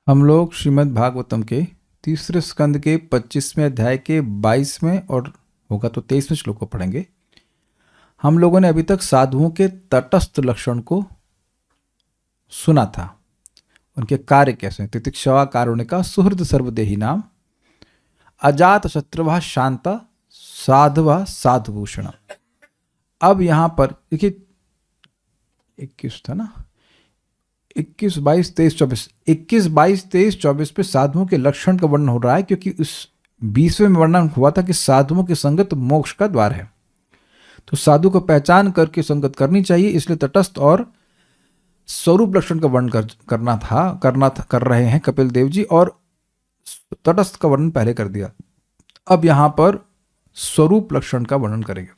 हम लोग श्रीमद् भागवतम के तीसरे स्कंद के 25वें अध्याय के 22वें और होगा तो 23वें श्लोक को पढ़ेंगे। हम लोगों ने अभी तक साधुओं के तटस्थ लक्षण को सुना था, उनके कार्य कैसे हैं। तितिक्षवा कारुणिका सुहृद सर्वदेही नाम अजात शत्रुवा शांता साधवा साधुभूषण। अब यहाँ पर देखिए 21 था ना, 21, 22, 23, 24, 21, 22, 23, 24 पे साधुओं के लक्षण का वर्णन हो रहा है, क्योंकि उस 20वें में वर्णन हुआ था कि साधुओं की संगत मोक्ष का द्वार है। तो साधु को पहचान करके संगत करनी चाहिए, इसलिए तटस्थ और स्वरूप लक्षण का वर्णन कर रहे हैं कपिल देव जी, और तटस्थ का वर्णन पहले कर दिया। अब यहाँ पर स्वरूप लक्षण का वर्णन करेंगे।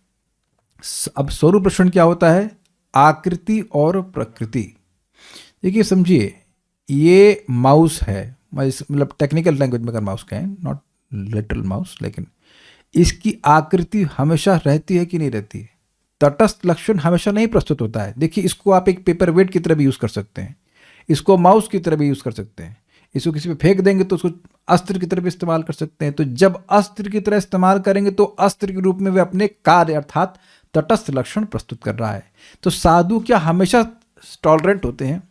अब स्वरूप लक्षण क्या होता है? आकृति और प्रकृति। देखिए समझिए, ये माउस है, मतलब टेक्निकल लैंग्वेज में अगर माउस कहें, नॉट लिटिल माउस, लेकिन इसकी आकृति हमेशा रहती है कि नहीं रहती है? तटस्थ लक्षण हमेशा नहीं प्रस्तुत होता है। देखिए, इसको आप एक पेपर वेट की तरह भी यूज़ कर सकते हैं, इसको माउस की तरह भी यूज़ कर सकते हैं, इसको किसी पे फेंक देंगे तो उसको अस्त्र की तरह भी इस्तेमाल कर सकते हैं। तो जब अस्त्र की तरह इस्तेमाल करेंगे तो अस्त्र के रूप में वे अपने कार्य अर्थात तटस्थ लक्षण प्रस्तुत कर रहा है। तो साधु क्या हमेशा टॉलरेंट होते हैं?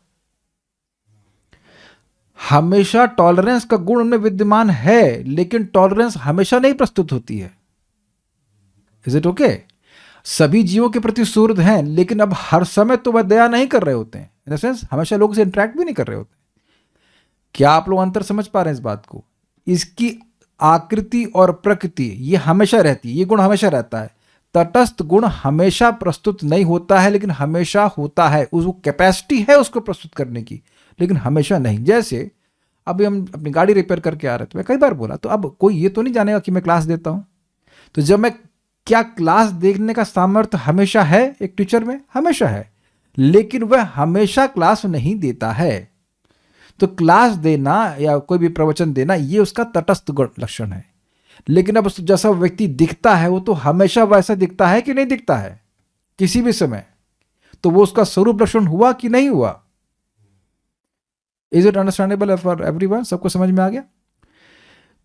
हमेशा टॉलरेंस का गुण उनमें विद्यमान है, लेकिन टॉलरेंस हमेशा नहीं प्रस्तुत होती है। Is it okay? सभी जीवों के प्रति सुहृद हैं, लेकिन अब हर समय तो वह दया नहीं कर रहे होते हैं, इन द सेंस हमेशा लोगों से इंटरेक्ट भी नहीं कर रहे होते। क्या आप लोग अंतर समझ पा रहे हैं इस बात को? इसकी आकृति और प्रकृति ये हमेशा रहती है, ये गुण हमेशा रहता है। तटस्थ गुण हमेशा प्रस्तुत नहीं होता है, लेकिन हमेशा होता है। उसको कैपेसिटी है उसको प्रस्तुत करने की, लेकिन हमेशा नहीं। जैसे अभी हम अपनी गाड़ी रिपेयर करके आ रहे थे, मैं कई बार बोला, तो अब कोई ये तो नहीं जानेगा कि मैं क्लास देता हूं। तो जब मैं क्या क्लास देखने का सामर्थ्य हमेशा है एक टीचर में? हमेशा है, लेकिन वह हमेशा क्लास नहीं देता है। तो क्लास देना या कोई भी प्रवचन देना ये उसका तटस्थ गुण लक्षण है। लेकिन अब जैसा व्यक्ति दिखता है वो तो हमेशा वैसा दिखता है कि नहीं दिखता है किसी भी समय? तो वो उसका स्वरूप लक्षण हुआ कि नहीं हुआ? Is it understandable for everyone? सबको समझ में आ गया?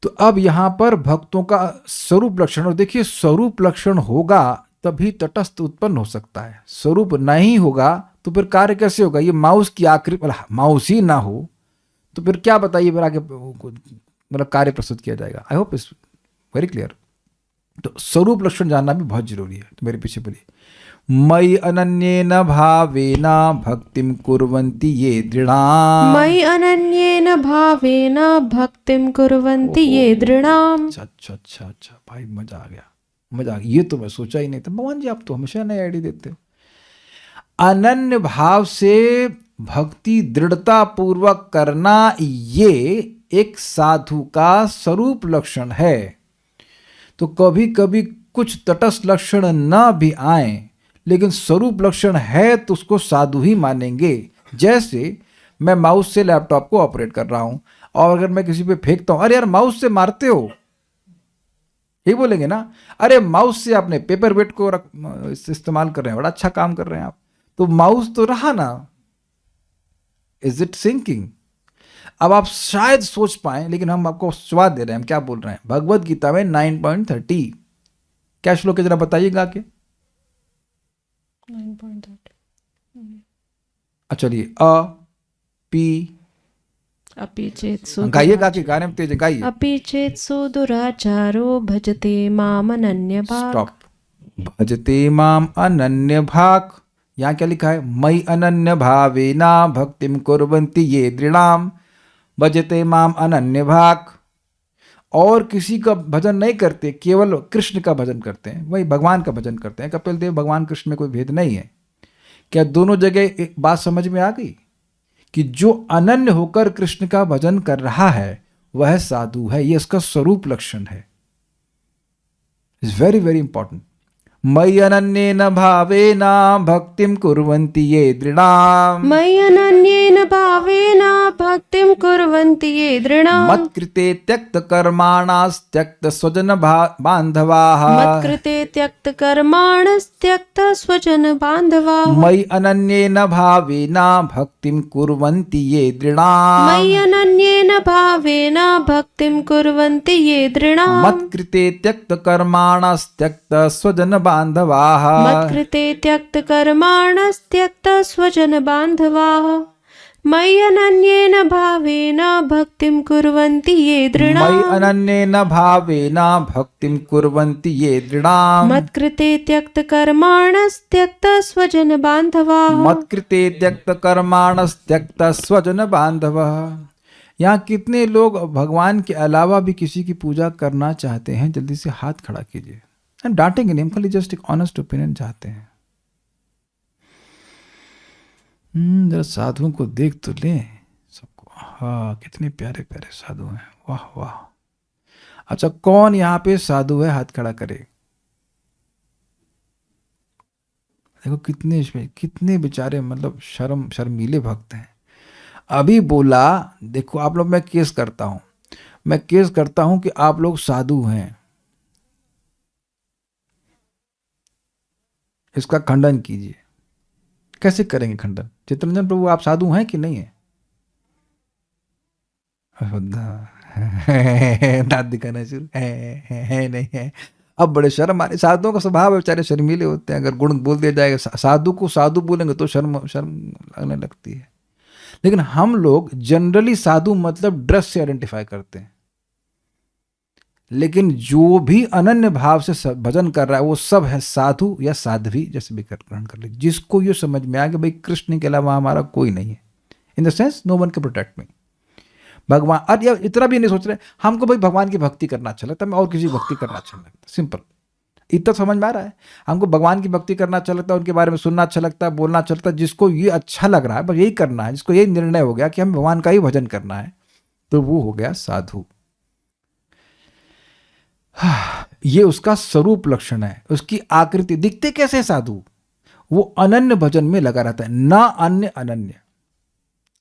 तो अब यहां पर भक्तों का स्वरूप लक्षण, और देखिए स्वरूप लक्षण होगा तभी तटस्थ उत्पन्न हो सकता है। स्वरूप नहीं होगा तो फिर कार्य कैसे होगा? ये माउस की आकृति, माउस ही ना हो तो फिर क्या बताइए, फिर आगे मतलब कार्य प्रस्तुत किया जाएगा। I hope it's very clear. तो स्वरूप लक्षण जानना भी बहुत जरूरी है। तो मेरे पीछे बोलिए, मयि अनन्येन भावेन भक्तिं कुर्वन्ति ये दृढ़ाम्। मयि अनन्येन भावेन भक्तिं कुर्वन्ति ये दृढ़ाम्। अच्छा भाई, मजा आ गया। ये तो मैं सोचा ही नहीं था। भगवान जी, आप तो हमेशा नई आईडी देते हो। अनन्य भाव से भक्ति दृढ़ता पूर्वक करना, ये एक साधु का स्वरूप लक्षण है। तो कभी कभी कुछ तटस्थ लक्षण न भी आए, लेकिन स्वरूप लक्षण है तो उसको साधु ही मानेंगे। जैसे मैं माउस से लैपटॉप को ऑपरेट कर रहा हूं, और अगर मैं किसी पे फेंकता हूं, अरे यार माउस से मारते हो, ये बोलेंगे ना। अरे माउस से आपने पेपर वेट को इस्तेमाल कर रहे हैं, बड़ा अच्छा काम कर रहे हैं आप। तो माउस तो रहा ना। Is it sinking? अब आप शायद सोच पाए, लेकिन हम आपको स्वाद दे रहे हैं। हम क्या बोल रहे हैं? भगवत गीता में 9.30 क्या श्लोक है, जरा बताइएगा के। 9.30 चलिए, अ पी अपि चेत् गाइए, गाने में तेज गाइए। अपि चेत् सुदुराचारो भजते माम अनन्य भाक्। स्टॉप। भजते माम अनन्य भाक्। यहाँ क्या लिखा है? मयि अनन्य भावेना भक्तिम कुर्वन्ति ये दृढ़ाम् भजते माम अनन्य भाक्। और किसी का भजन नहीं करते, केवल कृष्ण का भजन करते हैं, वही भगवान का भजन करते हैं। कपिल देव, भगवान कृष्ण में कोई भेद नहीं है। क्या दोनों जगह एक बात समझ में आ गई कि जो अनन्य होकर कृष्ण का भजन कर रहा है वह साधु है? ये इसका स्वरूप लक्षण है। It's very very important. मयि अनन्येन भावेन भक्तिं कुर्वन्ति ये दृढ़ाम्। मयि अनन्येन भावेन भक्तिं कुर्वन्ति ये दृढ़ाम्। मत्कृते त्यक्त कर्माणास्त्यक्त स्वजन बान्धवाः। मत्कृते त्यक्त कर्माणस्त्यक्त स्वजन बान्धवाः। मयि अनन्येन भावेन भक्तिं कुर्वन्ति ये दृढ़ाम्। मयि अनन्येन भावेन भक्तिं कुर्वन्ति ये दृढाम् मत्कृते त्यक्त कर्माणस्त्यक्त स्वजन बांधवाः मत्कृते त्यक्तकर्माणस्त्यक्त स्वजनबान्धवाः मयि अनन्येन भावेन भक्तिं कुर्वन्ति ये मयि दृढाम् अनन्येन भावेन भक्तिं कुर्वन्ति ये दृढाम् मत्कृते त्यक्तकर्माणस्त्यक्त स्वजनबान्धवाः मत्कृते त्यक्त कर्माणस्त्यक्त स्वजन बांधवः। यहाँ कितने लोग भगवान के अलावा भी किसी की पूजा करना चाहते हैं? जल्दी से हाथ खड़ा कीजिए। हम डांटेंगे नहीं, हम खाली जस्ट एक ऑनेस्ट ओपिनियन चाहते हैं। जरा साधुओं को देख तो ले सबको। हाँ, कितने प्यारे प्यारे साधु हैं, वाह वाह। अच्छा, कौन यहाँ पे साधु है? हाथ खड़ा करे। देखो कितने बेचारे, मतलब शर्मीले भक्त हैं। अभी बोला, देखो आप लोग, मैं केस करता हूं कि आप लोग साधु हैं, इसका खंडन कीजिए। कैसे करेंगे खंडन? चित्तरंजन प्रभु, आप साधु हैं कि नहीं है? दांत दिखाना शुरू है नहीं है। अब बड़े शर्म आ रही। साधुओं का स्वभाव है, बेचारे शर्मीले होते हैं। अगर गुण बोल दिया जाएगा, साधु को साधु बोलेंगे तो शर्म लगने लगती है। लेकिन हम लोग जनरली साधु मतलब ड्रेस से आइडेंटिफाई करते हैं, लेकिन जो भी अनन्य भाव से भजन कर रहा है वो सब है साधु या साध्वी, जैसे भी ग्रहण कर ले। जिसको ये समझ में आ गया भाई कृष्ण के अलावा हमारा कोई नहीं है, in the sense no one can protect me. भगवान, अरे इतना भी नहीं सोच रहे हमको भाई भगवान की भक्ति करना अच्छा लगता है, मैं और किसी की भक्ति करना अच्छा लगता है। सिंपल, इतना समझ में आ रहा है। हमको भगवान की भक्ति करना अच्छा लगता है, उनके बारे में सुनना अच्छा लगता है, बोलना अच्छा लगता है। जिसको ये अच्छा लग रहा है बस यही करना है, जिसको यही निर्णय हो गया कि हमें भगवान का ही भजन करना है, तो वो हो गया साधु। ये उसका स्वरूप लक्षण है, उसकी आकृति। दिखते कैसे है साधु? वो अनन्य भजन में लगा रहता है, ना अन्य अनन्य।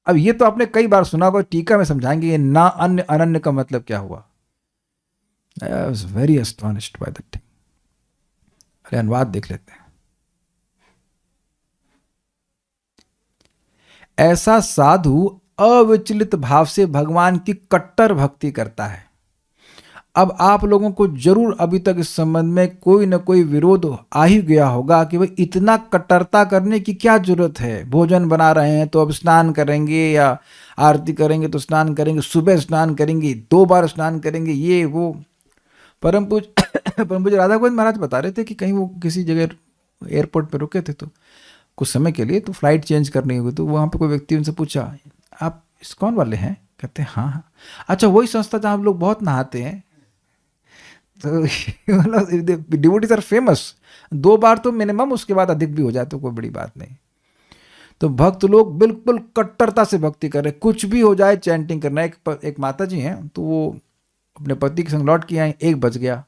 अब ये तो आपने कई बार सुना होगा, टीका में समझाएंगे ये ना अन्य अनन्य का मतलब क्या हुआ। I was very astonished by that thing. अरे अनुवाद देख लेते हैं। ऐसा साधु अविचलित भाव से भगवान की कट्टर भक्ति करता है। अब आप लोगों को जरूर अभी तक इस संबंध में कोई न कोई विरोध आ ही गया होगा कि भाई इतना कट्टरता करने की क्या जरूरत है? भोजन बना रहे हैं तो अब स्नान करेंगे, या आरती करेंगे तो स्नान करेंगे, सुबह स्नान करेंगे, 2 बार स्नान करेंगे, ये वो। परम पूज्य राधा गोविंद महाराज बता रहे थे कि कहीं वो किसी जगह एयरपोर्ट पे रुके थे, तो कुछ समय के लिए तो फ्लाइट चेंज करनी होगी, तो वहाँ पे कोई व्यक्ति उनसे पूछा, आप इस्कॉन वाले हैं? कहते हैं हाँ। अच्छा, वही संस्था जहाँ आप लोग बहुत नहाते हैं? तो डिवोटीज आर फेमस। 2 बार तो मिनिमम, उसके बाद अधिक भी हो जाए तो कोई बड़ी बात नहीं। तो भक्त लोग बिल्कुल कट्टरता से भक्ति कर रहे, कुछ भी हो जाए चैंटिंग करना। एक माता जी हैं, तो वो अपने पति के संग लौट के आए, 1 बज गया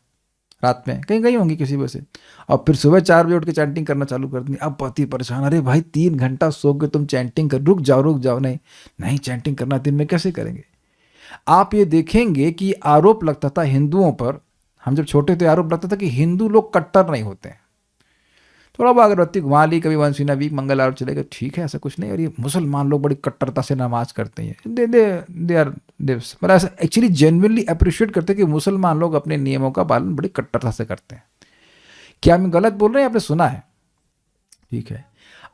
रात में, कहीं गई होंगी किसी वजह से, और फिर सुबह 4 बजे उठ के चैंटिंग करना चालू कर दी। अब पति परेशान, अरे भाई 3 घंटा सो के तुम चैंटिंग कर, रुक जाओ। नहीं चैंटिंग करना दिन में कैसे करेंगे? आप ये देखेंगे कि आरोप लगता था हिंदुओं पर, हम जब छोटे थे आरोप लगता था कि हिंदू लोग कट्टर नहीं होते हैं। थोड़ा बहुत अगरबत्ती घुमा ली, कभी वंस इन अ वीक मंगल आरती चले गए, ठीक है, ऐसा कुछ नहीं। और ये मुसलमान लोग बड़ी कट्टरता से नमाज करते हैं, दे आर मतलब ऐसा एक्चुअली जेन्युइनली अप्रिशिएट करते हैं कि मुसलमान लोग अपने नियमों का पालन बड़ी कट्टरता से करते हैं। क्या हम गलत बोल रहे हैं? आपने सुना है, ठीक है।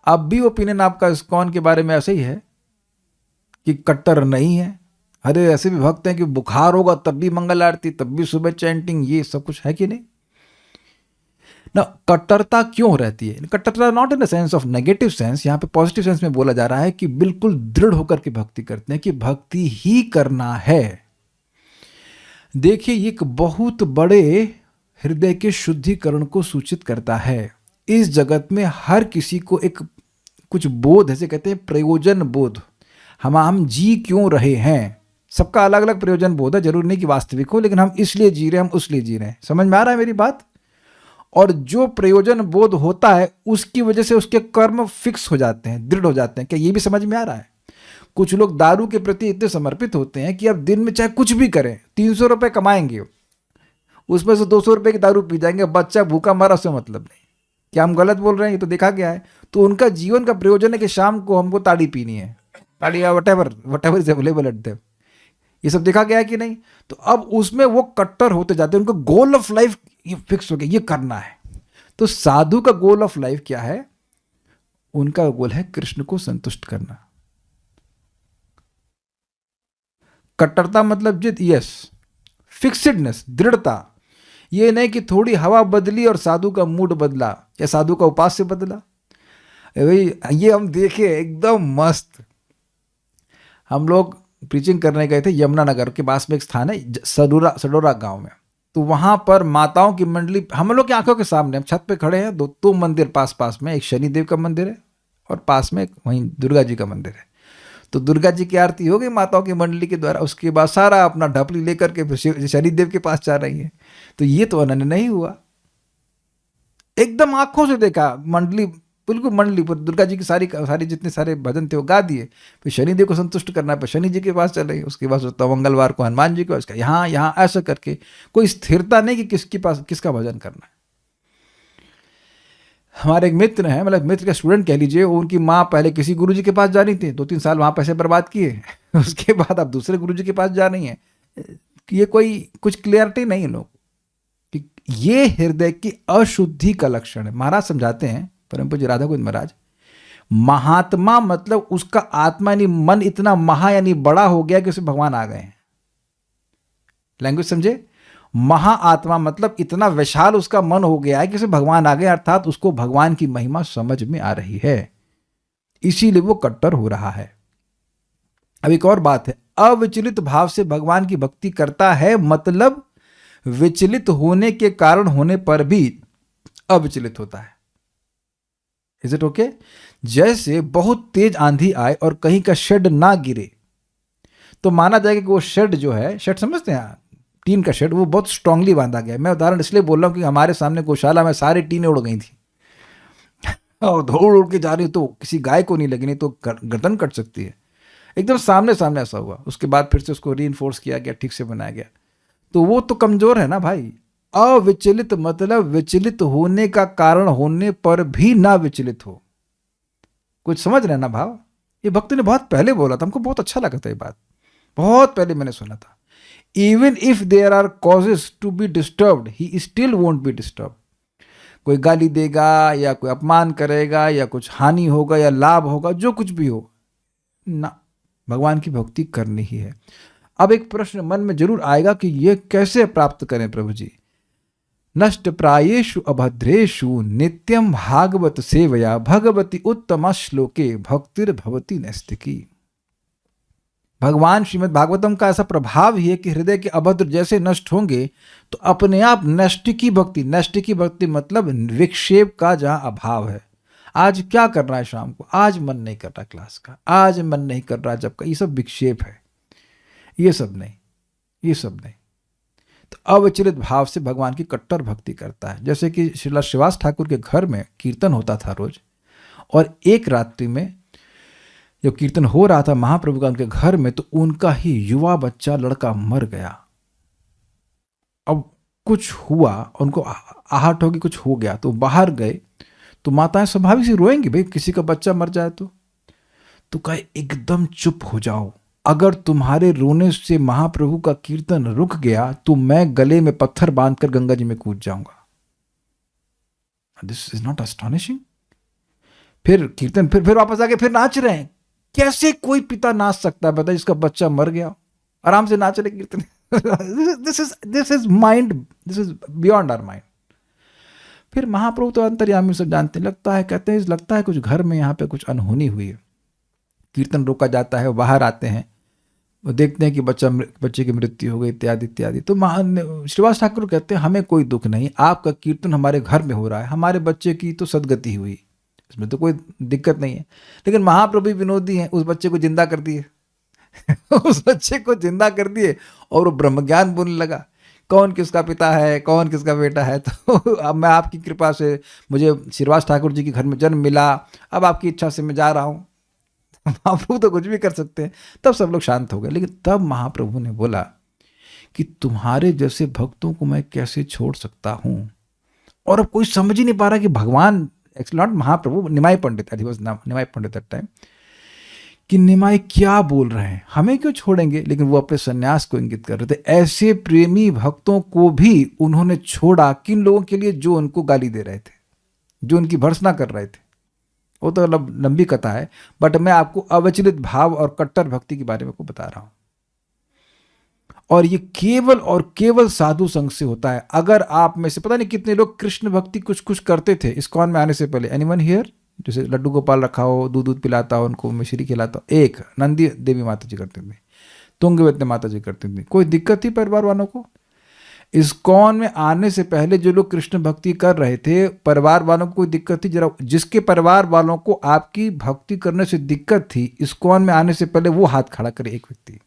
अब भी ओपिनियन आपका इस्कॉन के बारे में ऐसे ही है कि कट्टर नहीं है। अरे ऐसे भी भक्त हैं कि बुखार होगा तब भी मंगल आरती, तब भी सुबह चैंटिंग, ये सब कुछ है कि नहीं ना? कट्टरता क्यों रहती है? कट्टरता not in the sense of negative sense, यहाँ पे पॉजिटिव सेंस में बोला जा रहा है कि बिल्कुल दृढ़ होकर के भक्ति करते हैं कि भक्ति ही करना है। देखिए, ये एक बहुत बड़े हृदय के शुद्धिकरण को सूचित करता है। इस जगत में हर किसी को एक कुछ बोध, जैसे कहते हैं प्रयोजन बोध, हम जी क्यों रहे हैं। सबका अलग अलग प्रयोजन बोध है, जरूर नहीं कि वास्तविक हो, लेकिन हम इसलिए जी रहे हैं, हम उसलिए जी रहे हैं। समझ में आ रहा है मेरी बात? और जो प्रयोजन बोध होता है उसकी वजह से उसके कर्म फिक्स हो जाते हैं, दृढ़ हो जाते हैं। क्या ये भी समझ में आ रहा है? कुछ लोग दारू के प्रति इतने समर्पित होते हैं कि अब दिन में चाहे कुछ भी करें, 300 रुपये कमाएंगे, उसमें से 200 रुपये की दारू पी जाएंगे, बच्चा भूखा मरा, उससे मतलब नहीं। क्या हम गलत बोल रहे हैं? ये तो देखा गया है। तो उनका जीवन का प्रयोजन है कि शाम को हमको ताड़ी पीनी है, ताड़ी या what ever is available at them. ये सब देखा गया है कि नहीं? तो अब उसमें वो कट्टर होते जाते हैं, उनको गोल ऑफ लाइफ ये फिक्स हो गया, ये करना है। तो साधु का गोल ऑफ लाइफ क्या है? उनका गोल है कृष्ण को संतुष्ट करना। कट्टरता मतलब जिद, यस। फिक्सिडनेस, दृढ़ता। ये नहीं कि थोड़ी हवा बदली और साधु का मूड बदला या साधु का उपास्य बदला। भाई ये हम देखे एकदम मस्त। हम लोग प्रीचिंग करने गए थे यमुनानगर के पास में एक स्थान है सडोरा गांव में। तो वहां पर माताओं की मंडली हम लोग की आंखों के सामने, हम छत पे खड़े हैं, दो मंदिर पास में, एक शनिदेव का मंदिर है और पास में वहीं दुर्गा जी का मंदिर है। तो दुर्गा जी की आरती हो गई माताओं की मंडली के द्वारा, उसके बाद सारा अपना ढपली लेकर के शनिदेव के पास जा रही है। तो ये तो अनन्य नहीं हुआ, एकदम आंखों से देखा, मंडली बिल्कुल मंडली पर दुर्गा जी की सारी जितने सारे भजन थे वो गा दिए। फिर शनिदेव को संतुष्ट करना है, शनि जी के पास चल रही है, उसके बाद तो मंगलवार को हनुमान जी को, उसका यहाँ ऐसा करके कोई स्थिरता नहीं कि किसके पास किसका भजन करना है। हमारे एक मित्र हैं, मतलब मित्र का स्टूडेंट कह लीजिए, उनकी माँ पहले किसी गुरुजी के पास जा रही थी, 2-3 साल वहाँ पैसे बर्बाद किए उसके बाद अब दूसरे गुरुजी के पास जा रही हैं। ये कोई कुछ क्लियरिटी नहीं है लोग कि ये हृदय की अशुद्धि का लक्षण है। महाराज समझाते हैं, परम पूज्य राधा गोविंद महाराज, महात्मा मतलब उसका आत्मा यानी मन इतना महा यानी बड़ा हो गया कि उसे भगवान आ गए हैं। लैंग्वेज समझे? महाआत्मा मतलब इतना विशाल उसका मन हो गया है कि उसे भगवान आ गए, अर्थात उसको भगवान की महिमा समझ में आ रही है, इसीलिए वो कट्टर हो रहा है। अब एक और बात है, अविचलित भाव से भगवान की भक्ति करता है, मतलब विचलित होने के कारण होने पर भी अविचलित होता है। Is it okay? जैसे बहुत तेज आंधी आए और कहीं का शेड ना गिरे तो माना जाएगा कि वो शेड जो है, शेड समझते हैं, टीन का शेड, वो बहुत स्ट्रांगली बांधा गया। मैं उदाहरण इसलिए बोल रहा हूँ कि हमारे सामने गौशाला में सारी टीनें उड़ गई थी और दौड़ उड़ के जा रही, तो किसी गाय को नहीं लगी, नहीं तो गर्दन कट सकती है। एकदम सामने सामने ऐसा हुआ, उसके बाद फिर से उसको रीइंफोर्स किया गया, ठीक से बनाया गया। तो वो तो कमजोर है ना भाई। अविचलित मतलब विचलित होने का कारण होने पर भी ना विचलित हो। कुछ समझ रहे ना भाव? ये भक्त ने बहुत पहले बोला था, हमको बहुत अच्छा लगा था ये बात, बहुत पहले मैंने सुना था। Even if there are causes to be disturbed, he still won't be disturbed. कोई गाली देगा या कोई अपमान करेगा या कुछ हानि होगा या लाभ होगा, जो कुछ भी हो ना, भगवान की भक्ति करनी ही है। अब एक प्रश्न मन में जरूर आएगा कि यह कैसे प्राप्त करें प्रभु जी? नष्ट प्रायेषु अभद्रेषु नित्यम भागवत सेवया भगवती उत्तम श्लोके भक्तिर्भवति नैष्टिकी। भगवान श्रीमद् भागवतम का ऐसा प्रभाव ही है कि हृदय के अभद्र जैसे नष्ट होंगे तो अपने आप नैष्टिकी भक्ति मतलब विक्षेप का जहां अभाव है। आज क्या कर रहा है शाम को, आज मन नहीं कर रहा क्लास का, आज मन नहीं कर रहा जब का, ये सब विक्षेप है, ये सब नहीं। तो अविचलित भाव से भगवान की कट्टर भक्ति करता है। जैसे कि श्रीला श्रीवास ठाकुर के घर में कीर्तन होता था रोज, और एक रात्रि में जब कीर्तन हो रहा था महाप्रभु का उनके घर में, तो उनका ही युवा बच्चा लड़का मर गया। अब कुछ हुआ, उनको आहट होगी, कुछ हो गया, तो बाहर गए। तो माताएं स्वाभाविक से रोएंगी, भाई किसी का बच्चा मर जाए तो कहे एकदम चुप हो जाओ, अगर तुम्हारे रोने से महाप्रभु का कीर्तन रुक गया तो मैं गले में पत्थर बांधकर गंगा जी में कूद जाऊंगा। This is not astonishing? फिर कीर्तन, फिर वापस आके फिर नाच रहे हैं। कैसे कोई पिता नाच सकता है बताइए, जिसका बच्चा मर गया, आराम से नाच रहे कीर्तन? This is mind, this is beyond our mind. फिर महाप्रभु तो अंतर्यामी सब जानते, कहते हैं लगता है कुछ घर में यहाँ पे कुछ अनहोनी हुई है। कीर्तन रोका जाता है, वो बाहर आते हैं, वो देखते हैं कि बच्चे की मृत्यु हो गई, इत्यादि इत्यादि। तो श्रीवास ठाकुर कहते हैं हमें कोई दुख नहीं, आपका कीर्तन हमारे घर में हो रहा है, हमारे बच्चे की तो सदगति हुई, इसमें तो कोई दिक्कत नहीं है। लेकिन महाप्रभु विनोदी हैं, उस बच्चे को जिंदा कर दिए उस बच्चे को जिंदा कर दिए और वो ब्रह्मज्ञान बोलने लगा, कौन किसका पिता है, कौन किसका बेटा है। तो अब मैं आपकी कृपा से, मुझे श्रीवास ठाकुर जी के घर में जन्म मिला, अब आपकी इच्छा से मैं जा रहा हूँ। महाप्रभु तो कुछ भी कर सकते हैं। तब सब लोग शांत हो गए। लेकिन तब महाप्रभु ने बोला कि तुम्हारे जैसे भक्तों को मैं कैसे छोड़ सकता हूँ। और अब कोई समझ ही नहीं पा रहा कि भगवान, actually not Mahaprabhu, Nimai Pandit, Nimai Pandit that time, कि निमाई क्या बोल रहे हैं, हमें क्यों छोड़ेंगे, लेकिन वो अपने सन्यास को इंगित कर रहे थे। ऐसे प्रेमी भक्तों को भी उन्होंने छोड़ा, किन लोगों के लिए, जो उनको गाली दे रहे थे, जो उनकी भर्त्सना कर रहे थे। वो तो लंबी कथा है, बट मैं आपको अविचलित भाव और कट्टर भक्ति के बारे में को बता रहा हूं। और ये केवल और केवल साधु संघ से होता है। अगर आप में से पता नहीं कितने लोग कृष्ण भक्ति कुछ कुछ करते थे इस्कॉन में आने से पहले, एनीवन हियर, जैसे लड्डू गोपाल रखा हो, दूध दूध पिलाता हो उनको, मिश्री खिलाता हो। एक नंदी देवी माता जी करते थे, तुंगभद्र माता जी करते थे। कोई दिक्कत थी परिवार वालों को? इस्कॉन में आने से पहले जो लोग कृष्ण भक्ति कर रहे थे, परिवार वालों को कोई दिक्कत थी? जरा जिसके परिवार वालों को आपकी भक्ति करने से दिक्कत थी, इस्कॉन में आने से पहले वो हाथ खड़ा करे। एक व्यक्ति,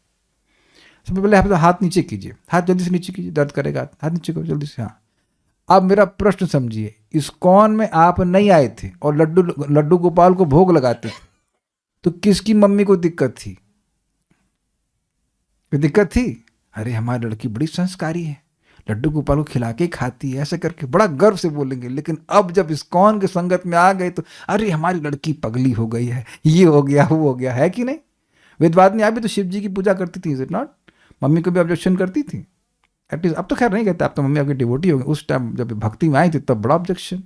सबसे पहले आप हाथ नीचे कीजिए, हाथ जल्दी से नीचे कीजिए, दर्द करेगा, हाथ नीचे करो जल्दी से। हाँ, अब मेरा प्रश्न समझिए, इस्कॉन में आप नहीं आए थे और लड्डू गोपाल को भोग लगाते थे, तो किसकी मम्मी को दिक्कत थी? कोई दिक्कत थी? अरे हमारी लड़की बड़ी संस्कारी है, लड्डू गोपाल को खिला के खाती है, ऐसे करके बड़ा गर्व से बोलेंगे। लेकिन अब जब इस्कॉन के संगत में आ गए तो अरे हमारी लड़की पगली हो गई है, ये हो गया वो हो गया, है कि नहीं? वेदवादिनी आप भी तो शिव जी की पूजा करती थी, इज इट नॉट? मम्मी को भी ऑब्जेक्शन करती थी एटलीस्ट। अब तो खैर नहीं कहते, अब तो मम्मी आपकी डिवोटी हो गई। उस टाइम जब भक्ति में आई थी तब बड़ा ऑब्जेक्शन।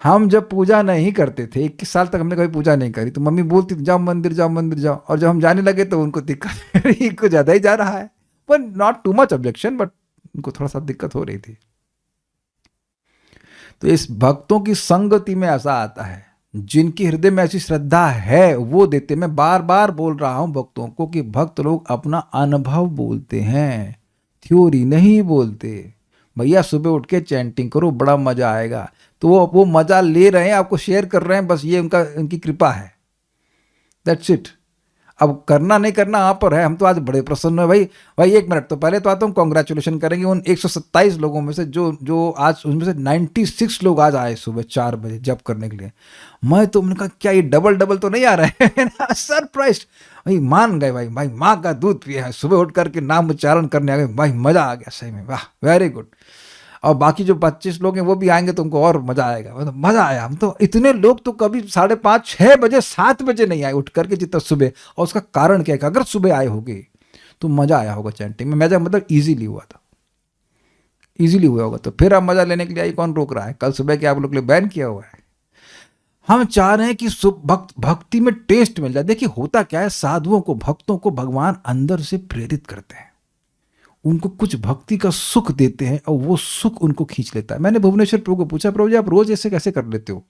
हम जब पूजा नहीं करते थे, 21 साल तक हमने कभी पूजा नहीं करी, तो मम्मी बोलती थी जाओ मंदिर जाओ मंदिर जाओ, और जब हम जाने लगे तो उनको दिक्कत कुछ ज़्यादा ही जा रहा है, पर not too much objection, but उनको थोड़ा सा दिक्कत हो रही थी। तो इस भक्तों की संगति में ऐसा आता है, जिनकी हृदय में ऐसी श्रद्धा है वो देते। मैं बार बार बोल रहा हूं भक्तों को कि भक्त लोग अपना अनुभव बोलते हैं, थ्योरी नहीं बोलते। भैया सुबह उठ के चैंटिंग करो, बड़ा मजा आएगा। तो वो मजा ले रहे हैं, आपको शेयर कर रहे हैं, बस ये उनकी कृपा है, दैट्स इट। अब करना नहीं करना आप पर है। हम तो आज बड़े प्रसन्न है भाई 1 मिनट तो पहले तो आता हूँ, कॉन्ग्रेचुलेशन करेंगे उन 127 लोगों में से जो आज, उनमें से 96 लोग आज आए सुबह 4 बजे जप करने के लिए। मैं तो उन्होंने कहा क्या ये डबल तो नहीं आ रहे हैं? सरप्राइज भाई, मान गए भाई माँ का दूध पिए हैं, सुबह उठ करके नाम उच्चारण करने आ गए भाई, मजा आ गया सही में, वाह वेरी गुड। और बाकी जो 25 लोग हैं वो भी आएंगे तो उनको और मजा आएगा। मतलब मजा आया। हम तो इतने लोग तो कभी 5:30 6 बजे 7 बजे नहीं आए उठ करके जितना सुबह। और उसका कारण क्या है कि अगर सुबह आए होंगे तो मजा आया होगा चैंटिंग में। मजा मतलब इजीली हुआ था, इजीली हुआ होगा। तो फिर आप मजा लेने के लिए आई, कौन रोक रहा है? कल सुबह के आप लोग के लिए बैन किया हुआ है। हम चाह रहे हैं कि भक्ति में टेस्ट मिल जाए। देखिए होता क्या है, साधुओं को, भक्तों को भगवान अंदर से प्रेरित करते हैं, उनको कुछ भक्ति का सुख देते हैं और वो सुख उनको खींच लेता है। मैंने भुवनेश्वर प्रभु को पूछा, प्रभु जी आप रोज ऐसे कैसे कर लेते हो?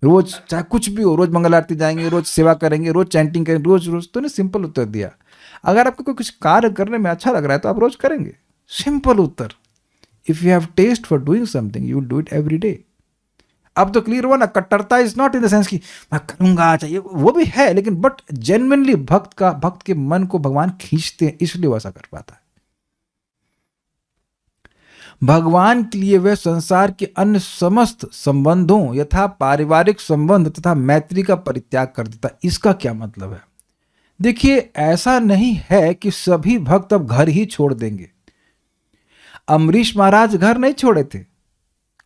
रोज चाहे कुछ भी हो, रोज मंगल आरती जाएंगे, रोज सेवा करेंगे, रोज चैंटिंग करेंगे, रोज रोज। तो ने सिंपल उत्तर दिया, अगर आपको कोई कुछ कार्य करने में अच्छा लग रहा है तो आप रोज करेंगे। सिंपल उत्तर। If you have taste for doing something you will do it every day. अब तो क्लियर हुआ ना, कट्टरता is not in the sense कि मैं करूंगा चाहिए, वो भी है, लेकिन बट जेन्युइनली भक्त के मन को भगवान खींचते हैं, इसलिए वो ऐसा कर पाता है। भगवान के लिए वह संसार के अन्य समस्त संबंधों यथा पारिवारिक संबंध तथा मैत्री का परित्याग कर देता। इसका क्या मतलब है? देखिए ऐसा नहीं है कि सभी भक्त अब घर ही छोड़ देंगे। अम्बरीश महाराज घर नहीं छोड़े थे,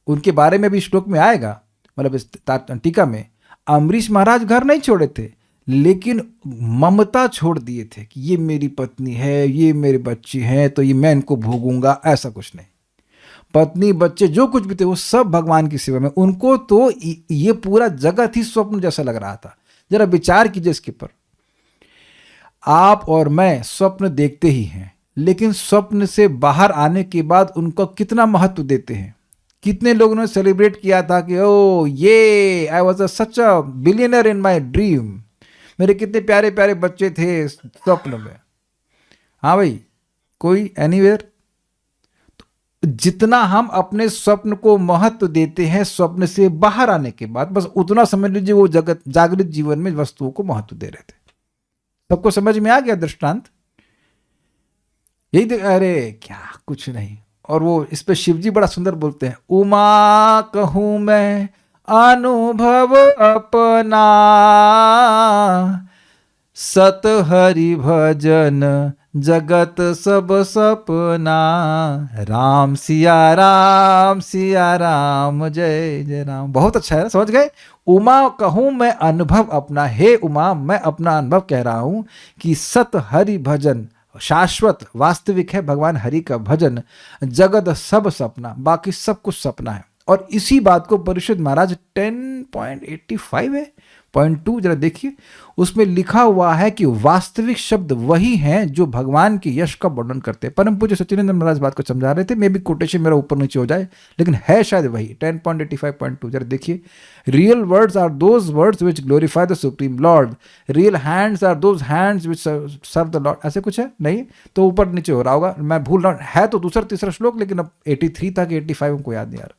उनके बारे में भी श्लोक में आएगा, मतलब इस टीका में। अम्बरीश महाराज घर नहीं छोड़े थे, लेकिन ममता छोड़ दिए थे कि ये मेरी पत्नी है, ये मेरे बच्चे हैं, तो ये मैं इनको भोगूंगा, ऐसा कुछ नहीं। पत्नी बच्चे जो कुछ भी थे वो सब भगवान की सेवा में। उनको तो ये पूरा जगत ही स्वप्न जैसा लग रहा था। जरा विचार कीजिए इसके पर। आप और मैं स्वप्न देखते ही हैं, लेकिन स्वप्न से बाहर आने के बाद उनको कितना महत्व देते हैं। कितने लोगों ने सेलिब्रेट किया था कि ओ ये I was such a billionaire in my dream, मेरे कितने प्यारे प्यारे बच्चे थे स्वप्न में। हाँ भाई, कोई एनीवेयर। जितना हम अपने स्वप्न को महत्व देते हैं स्वप्न से बाहर आने के बाद, बस उतना समझ लीजिए वो जगत जागृत जीवन में वस्तुओं को महत्व दे रहे थे। सबको समझ में आ गया दृष्टांत? यही अरे क्या कुछ नहीं। और वो इस पे शिवजी बड़ा सुंदर बोलते हैं, उमा कहूं मैं अनुभव अपना, सत हरि भजन जगत सब सपना, सिया राम जय जय राम। बहुत अच्छा है, समझ गए। उमा कहूं मैं अनुभव अपना, हे उमा मैं अपना अनुभव कह रहा हूं कि सत हरि भजन शाश्वत वास्तविक है भगवान हरि का भजन, जगत सब सपना, बाकी सब कुछ सपना है। और इसी बात को परिषद महाराज 10.85 है, 0.2 जरा देखिए, उसमें लिखा हुआ है कि वास्तविक शब्द वही हैं जो भगवान के यश का वर्णन करते हैं। परम पूज्य सच्चिदानंद महाराज बात को समझा रहे थे, मे भी कोटेशन मेरा ऊपर नीचे हो जाए, लेकिन है शायद वही 10.85.2। जरा देखिए, real words are those words which glorify the supreme lord, real hands are those hands which serve the lord. ऐसे कुछ है नहीं तो ऊपर नीचे हो रहा होगा, मैं भूल रहा हूं, है तो दूसरा तीसरा श्लोक, लेकिन अब 83 था कि 85 हमको याद नहीं आ रहा।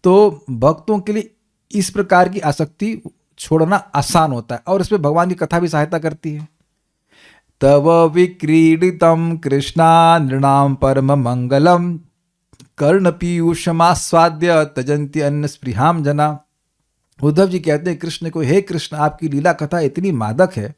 तो भक्तों के लिए इस प्रकार की आसक्ति छोड़ना आसान होता है, और इसमें भगवान की कथा भी सहायता करती है। तव विक्रीडितम कृष्णा नृणाम परम मंगलम, कर्ण पीयूषमास्वाद्य तजंती अन्न स्पृहाम जना। उद्धव जी कहते हैं कृष्ण को, हे कृष्ण आपकी लीला कथा इतनी मादक है,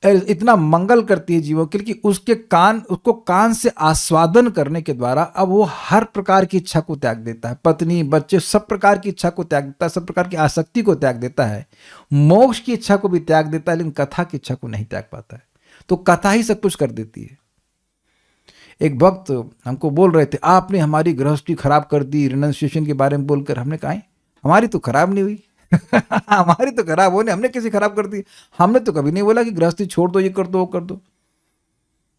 इतना मंगल करती है जीवों के लिए कि उसको कान से आस्वादन करने के द्वारा अब वो हर प्रकार की इच्छा को त्याग देता है, पत्नी बच्चे सब प्रकार की इच्छा को त्याग देता है, सब प्रकार की आसक्ति को त्याग देता है, मोक्ष की इच्छा को भी त्याग देता है, लेकिन कथा की इच्छा को नहीं त्याग पाता है। तो कथा ही सब कुछ कर देती है। एक भक्त हमको बोल रहे थे, आपने हमारी गृहस्थी खराब कर दी रिनंसिएशन के बारे में बोलकर। हमने कहा हमारी तो खराब नहीं हुई हमारी तो खराब होने, हमने कैसे खराब कर दी? हमने तो कभी नहीं बोला कि गृहस्थी छोड़ दो, ये कर दो वो कर दो।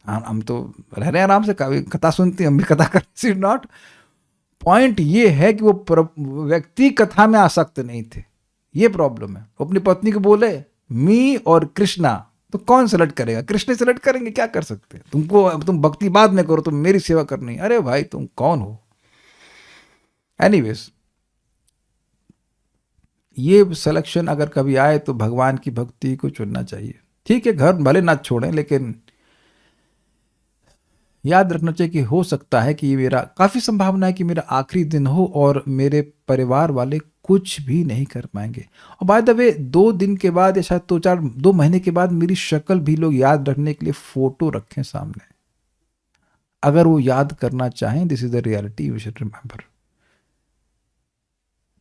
हम तो रह रहे हैं आराम से, कथा सुनते हम भी कथा करते। नॉट पॉइंट ये है कि वो व्यक्ति कथा में आसक्त नहीं थे, ये प्रॉब्लम है। अपनी पत्नी को बोले मी और कृष्णा, तो कौन सेलेक्ट करेगा? कृष्ण सेलेक्ट करेंगे, क्या कर सकते हैं? तुम भक्ति बाद में करो, तुम मेरी सेवा करनी। अरे भाई तुम कौन हो? एनीवेज, ये सिलेक्शन अगर कभी आए तो भगवान की भक्ति को चुनना चाहिए। ठीक है, घर भले ना छोड़ें, लेकिन याद रखना चाहिए कि हो सकता है कि ये मेरा, काफ़ी संभावना है कि मेरा आखिरी दिन हो और मेरे परिवार वाले कुछ भी नहीं कर पाएंगे। और बाय द वे 2 दिन के बाद या शायद 2 महीने के बाद मेरी शक्ल भी लोग याद रखने के लिए फोटो रखें सामने, अगर वो याद करना चाहें। This is the reality, you should remember.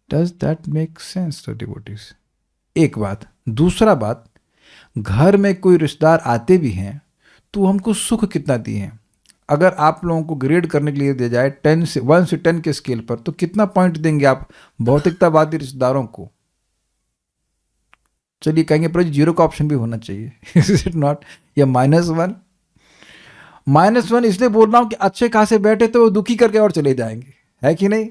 Does that make sense to devotees? एक बात। दूसरा बात, घर में कोई रिश्तेदार आते भी हैं तो हमको सुख कितना दिए हैं। अगर आप लोगों को ग्रेड करने के लिए दिया जाए 1 से 10 के स्केल पर, तो कितना पॉइंट देंगे आप भौतिकतावादी रिश्तेदारों को? चलिए कहेंगे पर 0 का ऑप्शन भी होना चाहिए इज इट नॉट? या -1? -1 इसलिए बोल रहा हूं कि अच्छे खासे बैठे तो वो दुखी करके और चले जाएंगे, है कि नहीं?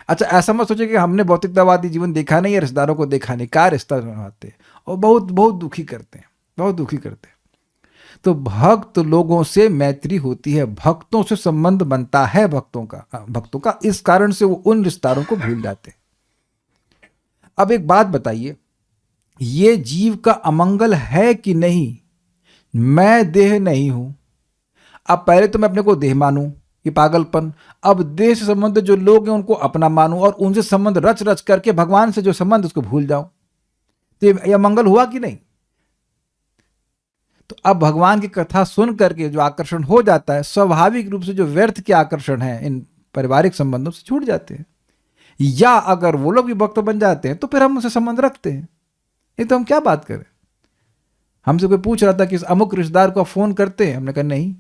अच्छा, ऐसा मत सोचिए कि हमने भौतिकतावादी जीवन देखा नहीं है, रिश्तेदारों को देखा नहीं, क्या रिश्ता बनाते हैं और बहुत बहुत दुखी करते हैं, बहुत दुखी करते हैं। तो भक्त लोगों से मैत्री होती है, भक्तों से संबंध बनता है भक्तों का, इस कारण से वो उन रिश्तेदारों को भूल जाते हैं। अब एक बात बताइए, ये जीव का अमंगल है कि नहीं? मैं देह नहीं हूं। अब पहले तो मैं अपने को देह मानूं, ये पागलपन। अब देह से संबंध जो लोग हैं उनको अपना मानूं और उनसे संबंध रच रच करके भगवान से जो संबंध उसको भूल जाऊं, तो यह मंगल हुआ कि नहीं? तो अब भगवान की कथा सुन करके जो आकर्षण हो जाता है, स्वाभाविक रूप से जो व्यर्थ के आकर्षण है इन पारिवारिक संबंधों से छूट जाते हैं। या अगर वो लोग भी भक्त बन जाते हैं तो फिर हम उनसे संबंध रखते हैं। ये तो हम क्या बात करें? हमसे कोई पूछ रहा था कि इस अमुक रिश्तेदार को फोन करते हैं, हमने कहा नहीं।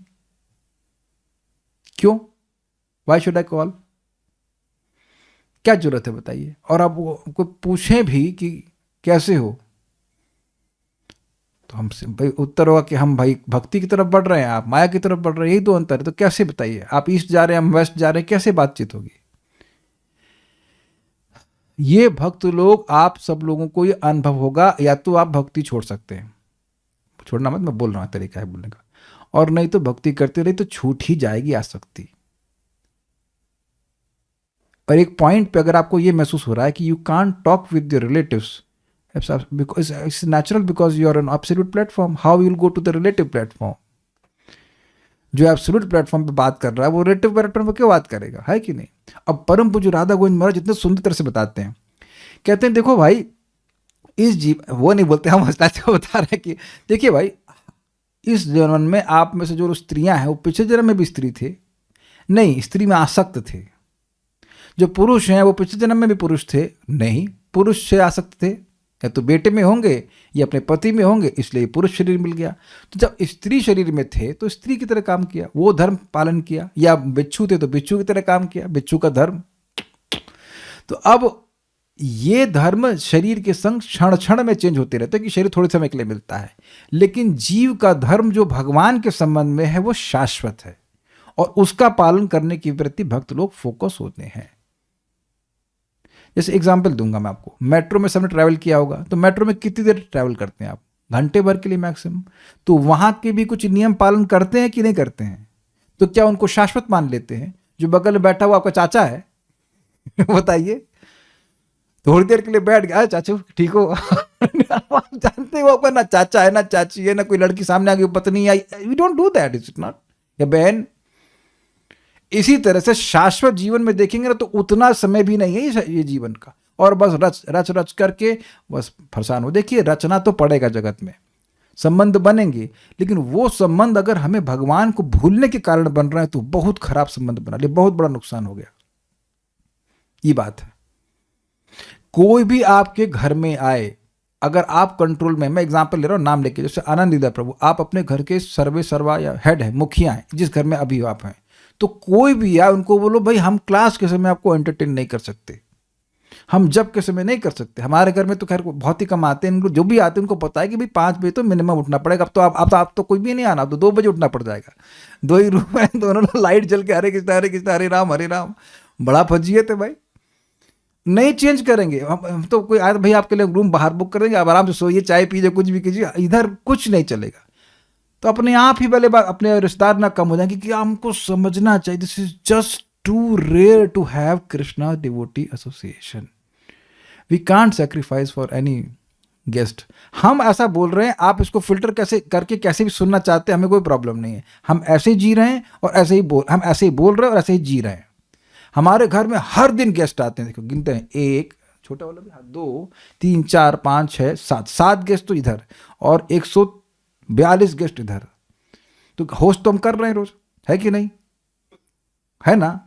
क्यों? Why should I call? क्या जरूरत है बताइए? और अब कोई पूछें भी कि कैसे हो, तो हमसे भाई उत्तर होगा कि हम भाई भक्ति की तरफ बढ़ रहे हैं, आप माया की तरफ बढ़ रहे हैं, यही दो अंतर है। तो कैसे बताइए? आप ईस्ट जा रहे हैं, हम वेस्ट जा रहे हैं, कैसे बातचीत होगी? ये भक्त लोग, आप सब लोगों को ये अनुभव होगा, या तो आप भक्ति छोड़ सकते हैं, छोड़ना मत, मैं बोल रहा हूं तरीका है बोलने का, और नहीं तो भक्ति करते रहे तो छूट ही जाएगी आसक्ति। और एक पॉइंट पे अगर आपको ये महसूस हो रहा है कि you can't talk with your relatives, because it's natural because you are on absolute platform, how you will go to the relative platform? जो एब्सोल्यूट प्लेटफॉर्म पे बात कर रहा है वो रिलेटिव प्लेटफॉर्म पे क्यों बात करेगा, है कि नहीं? अब परम पूज्य राधा गोविंद महाराज जितने सुंदर तरह से बताते हैं, कहते हैं देखो भाई, इस जीव, वो नहीं बोलते, हम हंसते बता रहे हैं कि देखिए भाई, इस जन्म में आप में से जो स्त्रियां हैं वो पिछले जन्म में भी स्त्री थे? नहीं, स्त्री में आसक्त थे। जो पुरुष हैं वो पिछले जन्म में भी पुरुष थे? नहीं, पुरुष से आसक्त थे, या तो बेटे में होंगे या अपने पति में होंगे, इसलिए पुरुष शरीर मिल गया। तो जब स्त्री शरीर में थे तो स्त्री की तरह काम किया, वो धर्म पालन किया, या बिच्छू थे तो बिच्छू की तरह काम किया, बिच्छू का धर्म। तो अब ये धर्म शरीर के संग क्षण क्षण में चेंज होते रहते हैं कि शरीर थोड़े समय के लिए मिलता है, लेकिन जीव का धर्म जो भगवान के संबंध में है वो शाश्वत है, और उसका पालन करने के प्रति भक्त लोग फोकस होते हैं। जैसे एग्जाम्पल दूंगा मैं आपको, मेट्रो में सबने ट्रैवल किया होगा, तो मेट्रो में कितनी देर ट्रैवल करते हैं आप? घंटे भर के लिए मैक्सिमम। तो वहां के भी कुछ नियम पालन करते हैं कि नहीं करते हैं? तो क्या उनको शाश्वत मान लेते हैं? जो बगल में बैठा हुआ आपका चाचा है बताइए, थोड़ी देर के लिए बैठ गया, चाचू ठीक हो आप जानते हो आपका ना चाचा है ना चाची है, ना कोई लड़की सामने आ गई पत्नी आई, we don't do that, is it not? या बहन, इसी तरह से शाश्वत जीवन में देखेंगे ना तो उतना समय भी नहीं है ये जीवन का, और बस रच रच करके बस फरसान हो। देखिए, रचना तो पड़ेगा जगत में, संबंध बनेंगे, लेकिन वो संबंध अगर हमें भगवान को भूलने के कारण बन रहे हैं तो बहुत खराब संबंध बना लिए, बहुत बड़ा नुकसान हो गया। ये बात है। कोई भी आपके घर में आए, अगर आप कंट्रोल में, मैं एग्जांपल ले रहा हूं नाम लेके, जैसे आनंदीदा प्रभु, आप अपने घर के सर्वे सर्वा या हेड है, मुखिया है जिस घर में अभी आप हैं, तो कोई भी आए उनको बोलो भाई हम क्लास के समय आपको एंटरटेन नहीं कर सकते, हम जब के समय नहीं कर सकते। हमारे घर में तो खैर बहुत ही कम आते हैं, जो भी आते हैं उनको पता है कि भाई 5 बजे तो मिनिमम उठना पड़ेगा। अब तो कोई भी नहीं आना, तो 2 बजे उठना पड़ जाएगा। 2 ही रूम है, दोनों लाइट जल के हरे कृष्ण हरे कृष्ण हरे राम, बड़ा फजीयत है भाई। नहीं चेंज करेंगे हम तो, कोई आए भाई आपके लिए रूम बाहर बुक करेंगे, आप आराम से सोइए, चाय पीजिए, कुछ भी कीजिए, इधर कुछ नहीं चलेगा। तो अपने आप ही पहले अपने रिश्तेदार ना कम हो जाएंगे कि हमको समझना चाहिए this is just too rare to have Krishna devotee association, we can't sacrifice for any guest. हम ऐसा बोल रहे हैं, आप इसको फिल्टर कैसे करके कैसे भी सुनना चाहते हैं, हमें कोई प्रॉब्लम नहीं है। हम ऐसे ही जी रहे हैं और ऐसे ही बोल रहे हैं और ऐसे ही जी रहे हैं। हमारे घर में हर दिन गेस्ट आते हैं, देखो गिनते हैं, 1 छोटा वाला भी, 2 3 4 5 6 7 गेस्ट तो इधर, और 142 गेस्ट इधर। तो होस्ट तो हम कर रहे हैं रोज, है कि नहीं? है ना?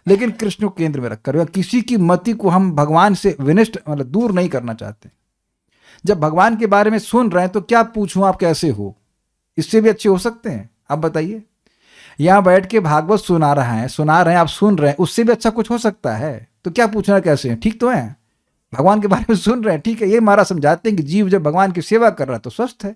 लेकिन कृष्ण को केंद्र में रखकर, किसी की मति को हम भगवान से विनिष्ट मतलब दूर नहीं करना चाहते। जब भगवान के बारे में सुन रहे हैं तो क्या पूछूं आप कैसे हो, इससे भी अच्छे हो सकते हैं? आप बताइए। यहां बैठ के भागवत सुना रहे हैं, आप सुन रहे हैं, उससे भी अच्छा कुछ हो सकता है? तो क्या पूछना कैसे हैं, ठीक तो है? भगवान के बारे में सुन रहे हैं, ठीक है। ये महाराज समझाते हैं कि जीव जब भगवान की सेवा कर रहा है तो स्वस्थ है।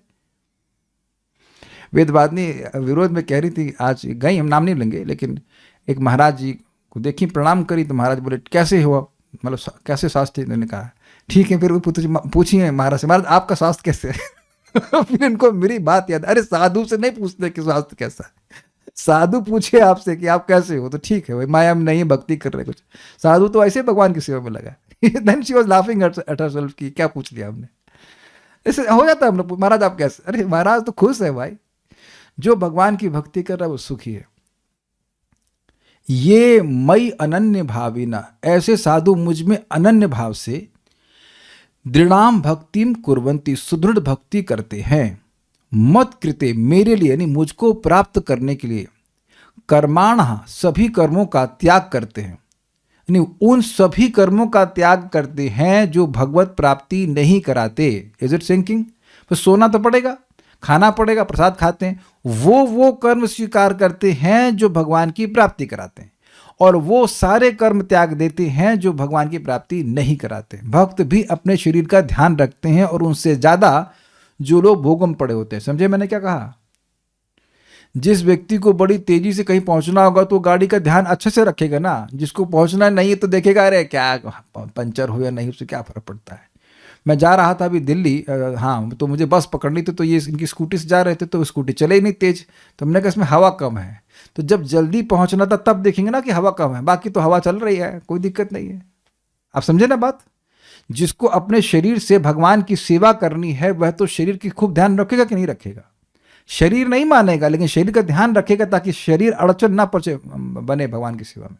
वेदवादिनी विरोध में कह रही थी, आज गई, हम नाम नहीं लेंगे, लेकिन एक महाराज जी को देखी, प्रणाम करी, तो महाराज बोले कैसे हुआ, मतलब कैसे स्वास्थ्य? इन्होंने कहा ठीक है। फिर वो पूछिए महाराज से, महाराज आपका स्वास्थ्य कैसे है? फिर इनको मेरी बात याद, अरे साधु से नहीं पूछते कि स्वास्थ्य कैसा है, साधु पूछे आपसे कि आप कैसे हो, तो ठीक है भाई, माया में नहीं भक्ति कर रहे कुछ। साधु तो ऐसे भगवान की सेवा में लगा। Then she was laughing at herself कि क्या पूछ लिया हमने। ऐसे हो जाता है हम लोग, महाराज आप कैसे? अरे महाराज तो खुश है भाई, जो भगवान की भक्ति कर रहा है वो सुखी है। ये मई अनन्य भाविना, ऐसे साधु मुझ में अनन्य भाव से दृढ़ाम भक्तिम कुर्वन्ति, सुदृढ़ भक्ति करते हैं, मत कृते, मेरे लिए यानी मुझको प्राप्त करने के लिए, कर्माणः, सभी कर्मों का त्याग करते हैं, यानी उन सभी कर्मों का त्याग करते हैं जो भगवत प्राप्ति नहीं कराते। Is it sinking? तो सोना तो पड़ेगा, खाना पड़ेगा, प्रसाद खाते हैं, वो कर्म स्वीकार करते हैं जो भगवान की प्राप्ति कराते हैं, और वो सारे कर्म त्याग देते हैं जो भगवान की प्राप्ति नहीं कराते। भक्त भी अपने शरीर का ध्यान रखते हैं, और उनसे ज्यादा जो लोग भोगों में पड़े होते हैं। समझे मैंने क्या कहा? जिस व्यक्ति को बड़ी तेजी से कहीं पहुंचना होगा तो गाड़ी का ध्यान अच्छे से रखेगा ना, जिसको पहुंचना नहीं है तो देखेगा अरे क्या पंचर हो या नहीं, उससे क्या फर्क पड़ता है। मैं जा रहा था अभी दिल्ली, हाँ, तो मुझे बस पकड़नी थी, तो ये इनकी स्कूटी से जा रहे थे, तो स्कूटी चले ही नहीं तेज, तो हमने कहा इसमें हवा कम है, तो जब जल्दी पहुंचना था तब देखेंगे ना कि हवा कम है, बाकी तो हवा चल रही है, कोई दिक्कत नहीं है। आप समझे ना बात? जिसको अपने शरीर से भगवान की सेवा करनी है वह तो शरीर की खूब ध्यान रखेगा कि नहीं रखेगा? शरीर नहीं मानेगा, लेकिन शरीर का ध्यान रखेगा ताकि शरीर अड़चन ना बने भगवान की सेवा में।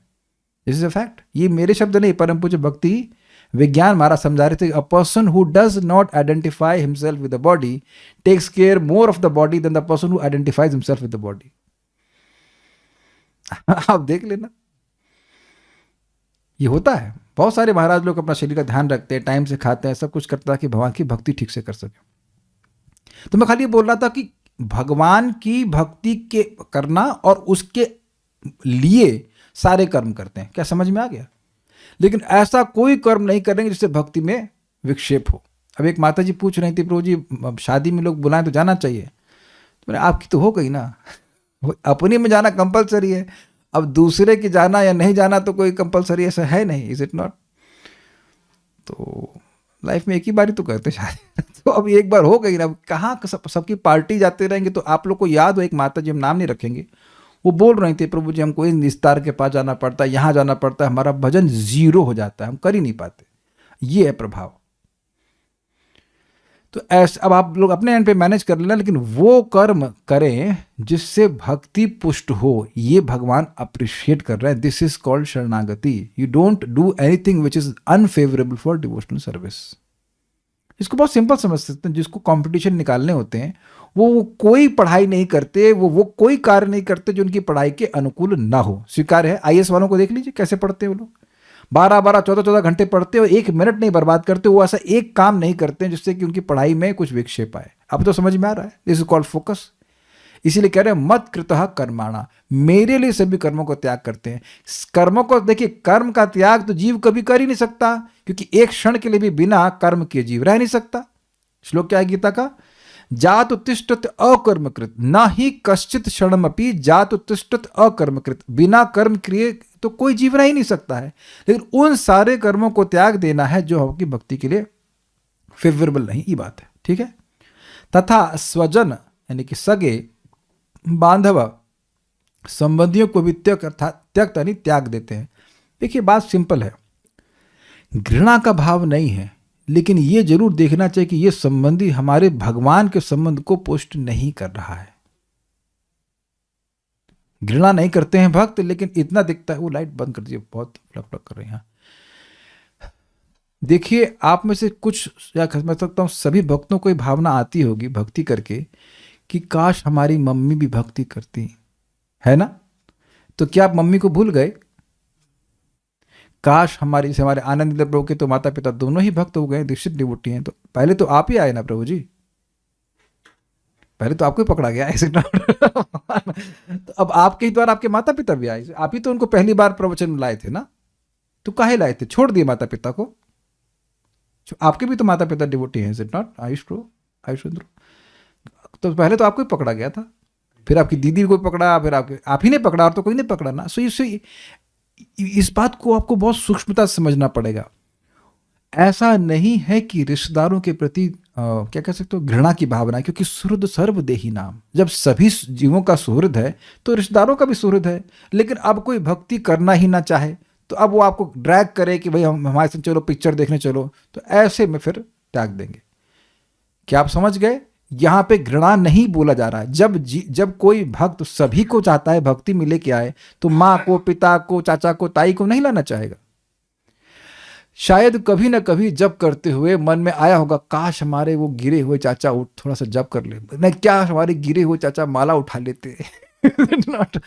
This is a fact. ये मेरे शब्द नहीं, परम पूज्य भक्ति विज्ञान हमारा समझा रहे थे, a person who does not identify himself with the body takes care more of the body than the person who identifies himself with the body. आप देख लेना, ये होता है। बहुत सारे महाराज लोग अपना शरीर का ध्यान रखते हैं, टाइम से खाते हैं, सब कुछ करता है कि भगवान की भक्ति ठीक से कर सके। तो मैं खाली ये बोल रहा था कि भगवान की भक्ति के करना और उसके लिए सारे कर्म करते हैं, क्या समझ में आ गया? लेकिन ऐसा कोई कर्म नहीं करेंगे जिससे भक्ति में विक्षेप हो। अब एक माता जी पूछ रही थी, प्रभु जी अब शादी में लोग बुलाएं तो जाना चाहिए। तो मैंने, आपकी तो हो गई ना, अपनी में जाना कंपलसरी है, अब दूसरे की जाना या नहीं जाना तो कोई कंपलसरी ऐसा है नहीं, इज इट नॉट? तो लाइफ में एक ही बार ही तो करते शादी तो अब एक बार हो गई ना, कहाँ सबकी पार्टी जाते रहेंगे। तो आप लोग को याद हो, एक माता जी, हम नाम नहीं रखेंगे, वो बोल रहे थे, प्रभु जी हमको इन निस्तार के पास जाना पड़ता है, यहाँ जाना पड़ता है, हमारा भजन जीरो हो जाता है, हम कर ही नहीं पाते। ये है प्रभाव। तो ऐसा अब आप लोग अपने एंड पे मैनेज कर लेना, लेकिन वो कर्म करें जिससे भक्ति पुष्ट हो, ये भगवान अप्रिशिएट कर रहे हैं। दिस इज कॉल्ड शरणागति। You don't do anything which is unfavourable for devotional service. इसको बहुत सिंपल समझ सकते हैं। जिसको कंपटीशन निकालने होते हैं वो कोई पढ़ाई नहीं करते, वो कोई कार्य नहीं करते जो उनकी पढ़ाई के अनुकूल ना हो। स्वीकार है, आईएएस वालों को देख लीजिए कैसे पढ़ते हैं वो लोग, 12-12, 14-14 घंटे पढ़ते हो, 1 मिनट नहीं बर्बाद करते। वो ऐसा एक काम नहीं करते जिससे कि उनकी पढ़ाई में कुछ विक्षेप आए। अब तो समझ में आ रहा है, दिस इज कॉल्ड फोकस। इसीलिए कह रहे हैं मत कृतः कर्माणा, मेरे लिए सभी कर्मों को त्याग करते हैं। कर्मों को देखिए, कर्म का त्याग तो जीव कभी कर ही नहीं सकता, क्योंकि एक क्षण के लिए भी बिना कर्म के जीव रह नहीं सकता। श्लोक क्या है गीता का? जात उत्तिष्ठत अकर्मकृत न ही कश्चित क्षणमपि जात उत्तिष्ठत अकर्मकृत। बिना कर्म किए तो कोई जीव रह ही नहीं सकता है। लेकिन उन सारे कर्मों को त्याग देना है जो आपकी भक्ति के लिए फेवरेबल नहीं, ये बात है, ठीक है। तथा स्वजन यानी कि सगे बांधव संबंधियों को भी त्यक्त यानी त्याग देते हैं। देखिए बात सिंपल है, घृणा का भाव नहीं है, लेकिन ये जरूर देखना चाहिए कि ये संबंधी हमारे भगवान के संबंध को पुष्ट नहीं कर रहा है। घृणा नहीं करते हैं भक्त, लेकिन इतना दिखता है। वो लाइट बंद कर दीजिए, बहुत फ्लक कर रहे हैं। देखिए आप में से कुछ, या मैं सकता हूं सभी भक्तों को ये भावना आती होगी भक्ति करके कि काश हमारी मम्मी भी भक्ति करती, है ना? तो क्या आप मम्मी को भूल गए? काश हमारे आनंद प्रभु के तो माता पिता दोनों ही भक्त हो गए, दीक्षित डिवोटी हैं। तो पहले तो आप ही आए ना प्रभु जी, पहले तो आपको ही पकड़ा गया ऐसे तो अब आपके ही द्वारा आपके माता पिता भी आए। आप ही तो उनको पहली बार प्रवचन में लाए थे ना, तो काहे लाए थे? छोड़ दिए माता पिता को। आपके भी तो माता पिता डिवोटी हैं, इज इट नॉट? आयुष तो पहले तो आपको ही पकड़ा गया था, फिर आपकी दीदी को पकड़ा, फिर आप ही ने पकड़ा, और तो कोई नहीं पकड़ा ना। सो इस बात को आपको बहुत सूक्ष्मता से समझना पड़ेगा। ऐसा नहीं है कि रिश्तेदारों के प्रति क्या कह सकते हो, घृणा की भावना, क्योंकि सुहृद सर्वदेही नाम। जब सभी जीवों का सुहृद है तो रिश्तेदारों का भी सुहृद है। लेकिन अब कोई भक्ति करना ही ना चाहे तो अब वो आपको ड्रैग करे कि भाई हम हमारे साथ चलो, पिक्चर देखने चलो, तो ऐसे में फिर त्याग देंगे। क्या आप समझ गए? यहां पे घृणा नहीं बोला जा रहा है। जब कोई भक्त सभी को चाहता है भक्ति में लेके आए, तो माँ को, पिता को, चाचा को, ताई को नहीं लाना चाहेगा। शायद कभी ना कभी जप करते हुए मन में आया होगा, काश हमारे वो गिरे हुए चाचा थोड़ा सा जप कर ले, नहीं क्या हमारे गिरे हुए चाचा माला उठा लेते not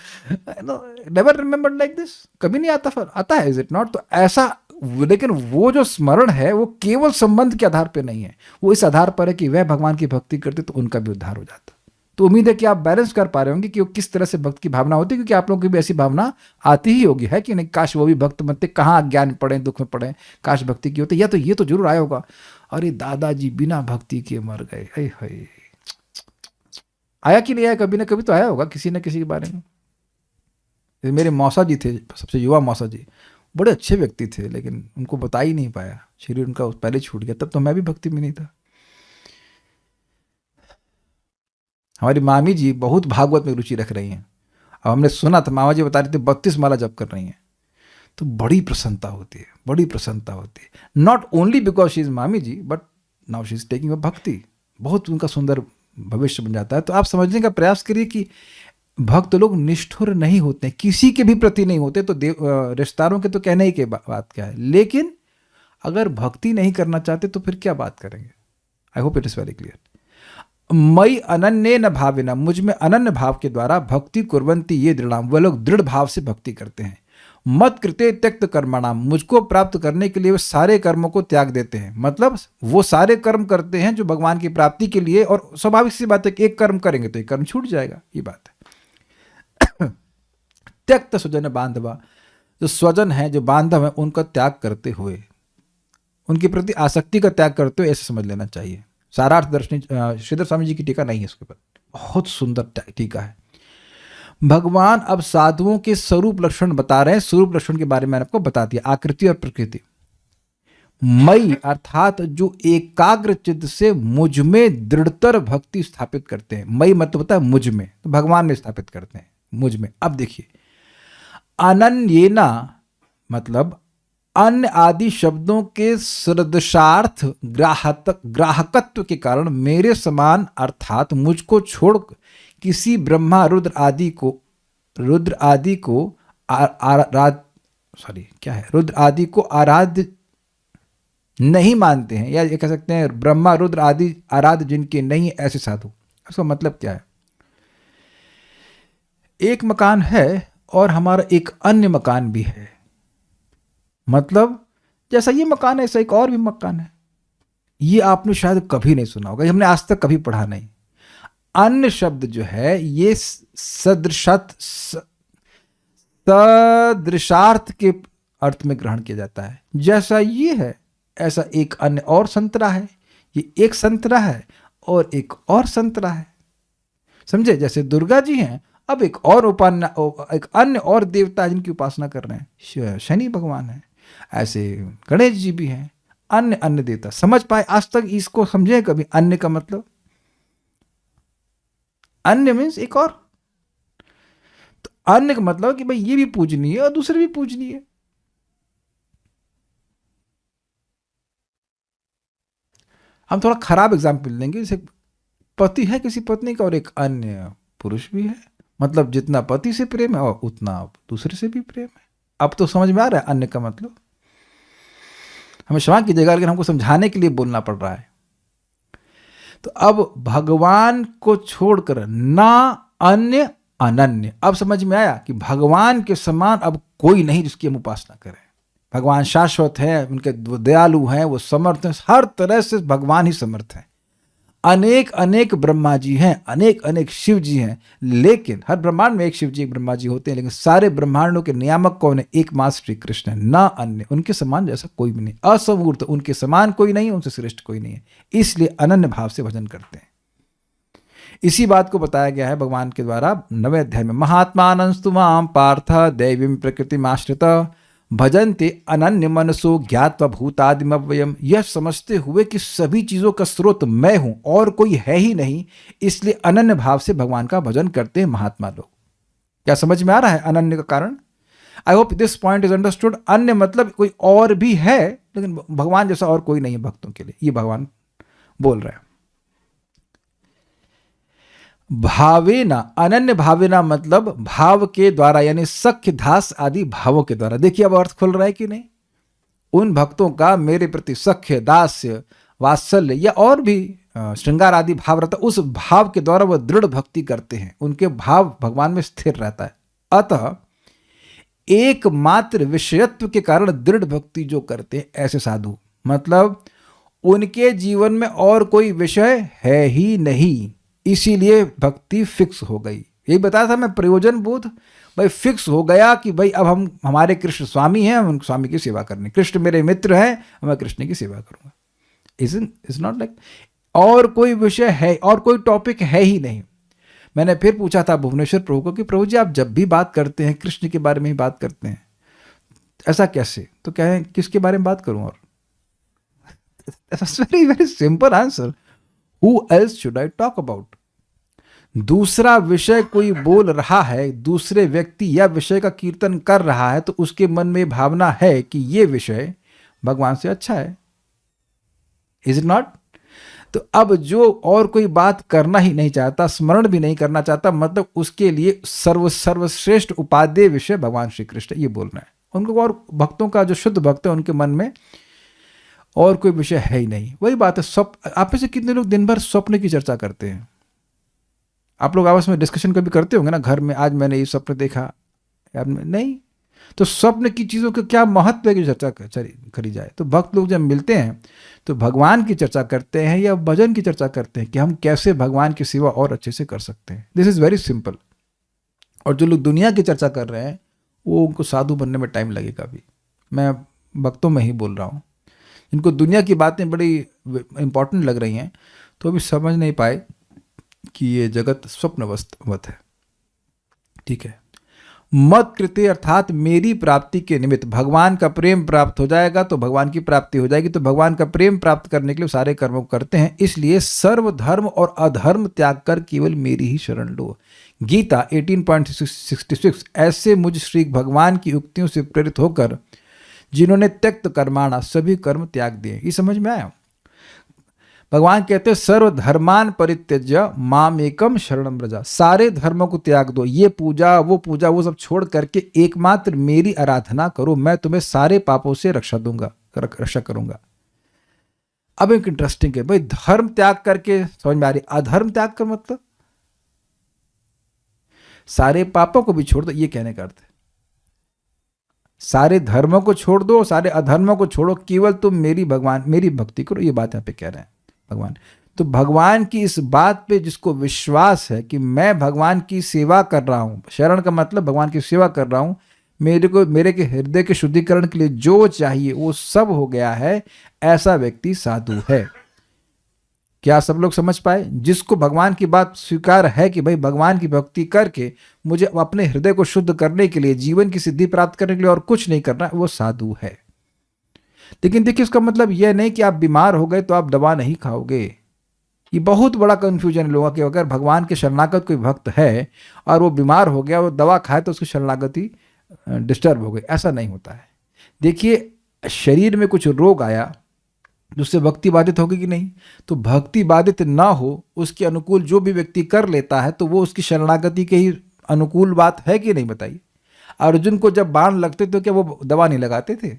never remember like this. कभी नहीं आता है, इज इट नॉट? तो ऐसा, लेकिन वो जो स्मरण है वो केवल संबंध के आधार पे नहीं है, वो इस आधार पर है कि वह भगवान की भक्ति करते तो उनका भी उद्धार हो जाता। तो उम्मीद है कि आप बैलेंस कर पा रहे होंगे कि वो किस तरह से भक्त की भावना होती है, क्योंकि आप लोगों की भी ऐसी भावना आती ही होगी, है कि नहीं? काश वो भी भक्त बनते, कहाँ अज्ञान पड़े, दुख में पड़े, काश भक्ति की होते। या तो ये तो जरूर आया होगा, अरे दादाजी बिना भक्ति के मर गए, हाय। आया कि नहीं आया? कभी ना कभी तो आया होगा किसी न किसी के बारे में। मेरे मौसा जी थे, सबसे युवा मौसा जी, बड़े अच्छे व्यक्ति थे, लेकिन उनको बता ही नहीं पाया, शरीर उनका पहले छूट गया। तब तो मैं भी भक्ति में नहीं था। हमारी मामी जी बहुत भागवत में रुचि रख रही हैं। अब हमने सुना था, मामा जी बता रहे थे 32 माला जप कर रही हैं, तो बड़ी प्रसन्नता होती है, बड़ी प्रसन्नता होती है। Not only because she is mami ji, but now she is taking a bhakti. बहुत उनका सुंदर भविष्य बन जाता है। तो आप समझने का प्रयास करिए कि भक्त लोग निष्ठुर नहीं होते, किसी के भी प्रति नहीं होते। तो रिश्तेदारों के तो कहने ही के बात क्या है, लेकिन अगर भक्ति नहीं करना चाहते तो फिर क्या बात करेंगे? I hope it is very clear. मई अनन्य न भाविना, मुझ में अनन्य भाव के द्वारा भक्ति कुर्वंती ये दृढ़ाम, वह लोग दृढ़ भाव से भक्ति करते हैं। मत कृते त्यक्त कर्मणाम, मुझको प्राप्त करने के लिए वे सारे कर्मों को त्याग देते हैं। मतलब वो सारे कर्म करते हैं जो भगवान की प्राप्ति के लिए, और स्वाभाविक सी बात है कि एक कर्म करेंगे तो एक कर्म छूट जाएगा, ये बात है। त्यक्त स्वजन बांधवा, जो स्वजन है, जो बांधव है, उनका त्याग करते हुए, उनके प्रति आसक्ति का त्याग करते हुए, ऐसे समझ लेना चाहिए। सारार्थ दर्शनी श्रीधर स्वामी जी की टीका नहीं है इसके ऊपर, बहुत सुंदर टीका है। भगवान अब साधुओं के स्वरूप लक्षण बता रहे हैं। स्वरूप लक्षण के बारे में मैंने आपको बता दिया, आकृति और प्रकृति। मई अर्थात जो एकाग्र चित्त से मुझ में दृढ़तर भक्ति स्थापित करते हैं। मई मतलब होता है मुझ में, तो भगवान में स्थापित करते हैं, मुझ में। अब देखिए, अनन्येना मतलब अन्य आदि शब्दों के सदृशार्थ ग्राहकत्व के कारण मेरे समान अर्थात मुझको छोड़ किसी ब्रह्मा रुद्र आदि को रुद्र आदि को आराध्य नहीं मानते हैं, या ये कह सकते हैं ब्रह्मा रुद्र आदि आराध्य जिनके नहीं, ऐसे साधु। उसका मतलब क्या है? एक मकान है और हमारा एक अन्य मकान भी है। मतलब जैसा ये मकान है ऐसा एक और भी मकान है। ये आपने शायद कभी नहीं सुना होगा, हमने आज तक कभी पढ़ा नहीं। अन्य शब्द जो है ये सदृशार्थ के अर्थ में ग्रहण किया जाता है। जैसा ये है ऐसा एक अन्य और संतरा है, ये एक संतरा है और एक और संतरा है, समझे? जैसे दुर्गा जी हैं, अब एक अन्य और देवता जिनकी उपासना कर रहे हैं, शनि भगवान है। ऐसे गणेश जी भी हैं, अन्य अन्य देवता। समझ पाए आज तक इसको? समझे कभी अन्य का मतलब? अन्य मीन्स एक और। तो अन्य का मतलब कि भाई ये भी पूजनीय है और दूसरे भी पूजनीय है। हम थोड़ा खराब एग्जाम्पल लेंगे, जैसे पति है किसी पत्नी का और एक अन्य पुरुष भी है, मतलब जितना पति से प्रेम है और उतना दूसरे से भी प्रेम है। अब तो समझ में आ रहा है अन्य का मतलब? हमें क्षमा कीजिएगा लेकिन हमको समझाने के लिए बोलना पड़ रहा है। तो अब भगवान को छोड़कर ना अन्य अनन्य, अब समझ में आया कि भगवान के समान अब कोई नहीं जिसकी हम उपासना करें। भगवान शाश्वत है, उनके वो दयालु हैं, वो समर्थ हैं, हर तरह से भगवान ही समर्थ हैं। अनेक अनेक ब्रह्मा जी हैं, अनेक अनेक शिव जी हैं, लेकिन हर ब्रह्मांड में एक शिव जी एक ब्रह्मा जी होते हैं, लेकिन सारे ब्रह्मांडों के नियामक कौन है? एकमात्र श्री कृष्ण है, ना अन्य। उनके समान जैसा कोई भी नहीं, असमूर्त, उनके समान कोई नहीं, उनसे श्रेष्ठ कोई नहीं है, इसलिए अनन्य भाव से भजन करते हैं। इसी बात को बताया गया है भगवान के द्वारा 9वें अध्याय में। महात्मानस्तु मां पार्थ दैवीं प्रकृतिमाश्रित भजन्ते अनन्य मनसो ज्ञात्वा भूतादिमव्ययम्, यह समझते हुए कि सभी चीजों का स्रोत मैं हूं और कोई है ही नहीं, इसलिए अनन्य भाव से भगवान का भजन करते हैं महात्मा लोग। क्या समझ में आ रहा है अनन्य का कारण? I hope this point is understood. अन्य मतलब कोई और भी है, लेकिन भगवान जैसा और कोई नहीं है भक्तों के लिए, ये भगवान बोल रहे हैं। भावेना, अनन्य भावेना मतलब भाव के द्वारा, यानी सख्य दास आदि भावों के द्वारा। देखिए अब अर्थ खुल रहा है कि नहीं? उन भक्तों का मेरे प्रति सख्य, दास्य, वात्सल्य या और भी श्रृंगार आदि भाव रहता है, उस भाव के द्वारा वह दृढ़ भक्ति करते हैं, उनके भाव भगवान में स्थिर रहता है। अतः एकमात्र विषयत्व के कारण दृढ़ भक्ति जो करते हैं ऐसे साधु, मतलब उनके जीवन में और कोई विषय है ही नहीं, इसीलिए भक्ति फिक्स हो गई। यही बताया था मैं, प्रयोजन बोध भाई फिक्स हो गया कि भाई अब हम हमारे कृष्ण स्वामी हैं, हम स्वामी की सेवा करनी, कृष्ण मेरे मित्र हैं, मैं कृष्ण की सेवा करूंगा। इज नॉट लाइक और कोई विषय है और कोई टॉपिक है ही नहीं। मैंने फिर पूछा था भुवनेश्वर प्रभु को कि प्रभु जी आप जब भी बात करते हैं कृष्ण के बारे में ही बात करते हैं, ऐसा कैसे? तो कहें किसके बारे में बात करूं? और very very simple answer, Who else should I talk about? दूसरा विषय कोई बोल रहा है, दूसरे व्यक्ति या विषय का कीर्तन कर रहा है, तो उसके मन में भावना है कि ये विषय भगवान से अच्छा है, इज इट नॉट? तो अब जो और कोई बात करना ही नहीं चाहता, स्मरण भी नहीं करना चाहता, मतलब उसके लिए सर्वश्रेष्ठ उपादेय विषय भगवान श्री कृष्ण, ये बोल रहे हैं। उनको और भक्तों का जो शुद्ध भक्त है उनके मन में और कोई विषय है ही नहीं। वही बात है, स्वप्न। आप में से कितने लोग दिन भर स्वप्न की चर्चा करते हैं? आप लोग आपस में डिस्कशन कभी करते होंगे ना घर में, आज मैंने ये स्वप्न देखा, नहीं। तो स्वप्न की चीज़ों का क्या महत्व है कि चर्चा करी जाए? तो भक्त लोग जब मिलते हैं तो भगवान की चर्चा करते हैं या भजन की चर्चा करते हैं कि हम कैसे भगवान की सेवा और अच्छे से कर सकते हैं। This is very simple. और जो लोग दुनिया की चर्चा कर रहे हैं वो, उनको साधु बनने में टाइम लगेगा। अभी मैं भक्तों में ही बोल रहा हूँ, इनको दुनिया की बातें बड़ी इंपॉर्टेंट लग रही हैं, तो अभी समझ नहीं पाए कि ये जगत स्वप्नवत है। ठीक है। मत कृते अर्थात मेरी प्राप्ति के निमित्त भगवान का प्रेम प्राप्त हो जाएगा तो भगवान की प्राप्ति हो जाएगी। तो भगवान का प्रेम प्राप्त करने के लिए सारे कर्मों को करते हैं। इसलिए सर्व धर्म और अधर्म त्याग कर केवल मेरी ही शरण लो। गीता 18.66। ऐसे मुझ श्री भगवान की उक्तियों से प्रेरित होकर जिन्होंने त्यक्त कर्माणा सभी कर्म त्याग दिए। ये समझ में आया? भगवान कहते हैं सर्व धर्मान परित्यज्य माम एकम शरणम व्रजा। सारे धर्मों को त्याग दो, ये पूजा वो सब छोड़ करके एकमात्र मेरी आराधना करो, मैं तुम्हें सारे पापों से रक्षा करूंगा। अब एक इंटरेस्टिंग है भाई, धर्म त्याग करके समझ में आ रही, अधर्म त्याग कर मतलब सारे पापों को भी छोड़ दो, ये कहने का अर्थ है। सारे धर्मों को छोड़ दो, सारे अधर्मों को छोड़ो, केवल तुम मेरी भक्ति करो। ये बात यहाँ पे कह रहे हैं भगवान। तो भगवान की इस बात पे जिसको विश्वास है कि मैं भगवान की सेवा कर रहा हूँ, शरण का मतलब भगवान की सेवा कर रहा हूँ, मेरे के हृदय के शुद्धिकरण के लिए जो चाहिए वो सब हो गया है, ऐसा व्यक्ति साधु है। क्या सब लोग समझ पाए? जिसको भगवान की बात स्वीकार है कि भाई भगवान की भक्ति करके मुझे अपने हृदय को शुद्ध करने के लिए, जीवन की सिद्धि प्राप्त करने के लिए और कुछ नहीं करना, वो साधु है। लेकिन देखिए, उसका मतलब यह नहीं कि आप बीमार हो गए तो आप दवा नहीं खाओगे। ये बहुत बड़ा कंफ्यूजन है लोगों के। अगर भगवान के शरणागत कोई भक्त है और वो बीमार हो गया, वो दवा खाए तो उसकी शरणागति डिस्टर्ब हो गई, ऐसा नहीं होता है। देखिए, शरीर में कुछ रोग आया जिससे भक्ति बाधित होगी कि नहीं? तो भक्ति बाधित ना हो उसके अनुकूल जो भी व्यक्ति कर लेता है तो वो उसकी शरणागति के ही अनुकूल बात है कि नहीं? बताइए। अर्जुन को जब बाण लगते तो क्या वो दवा नहीं लगाते थे?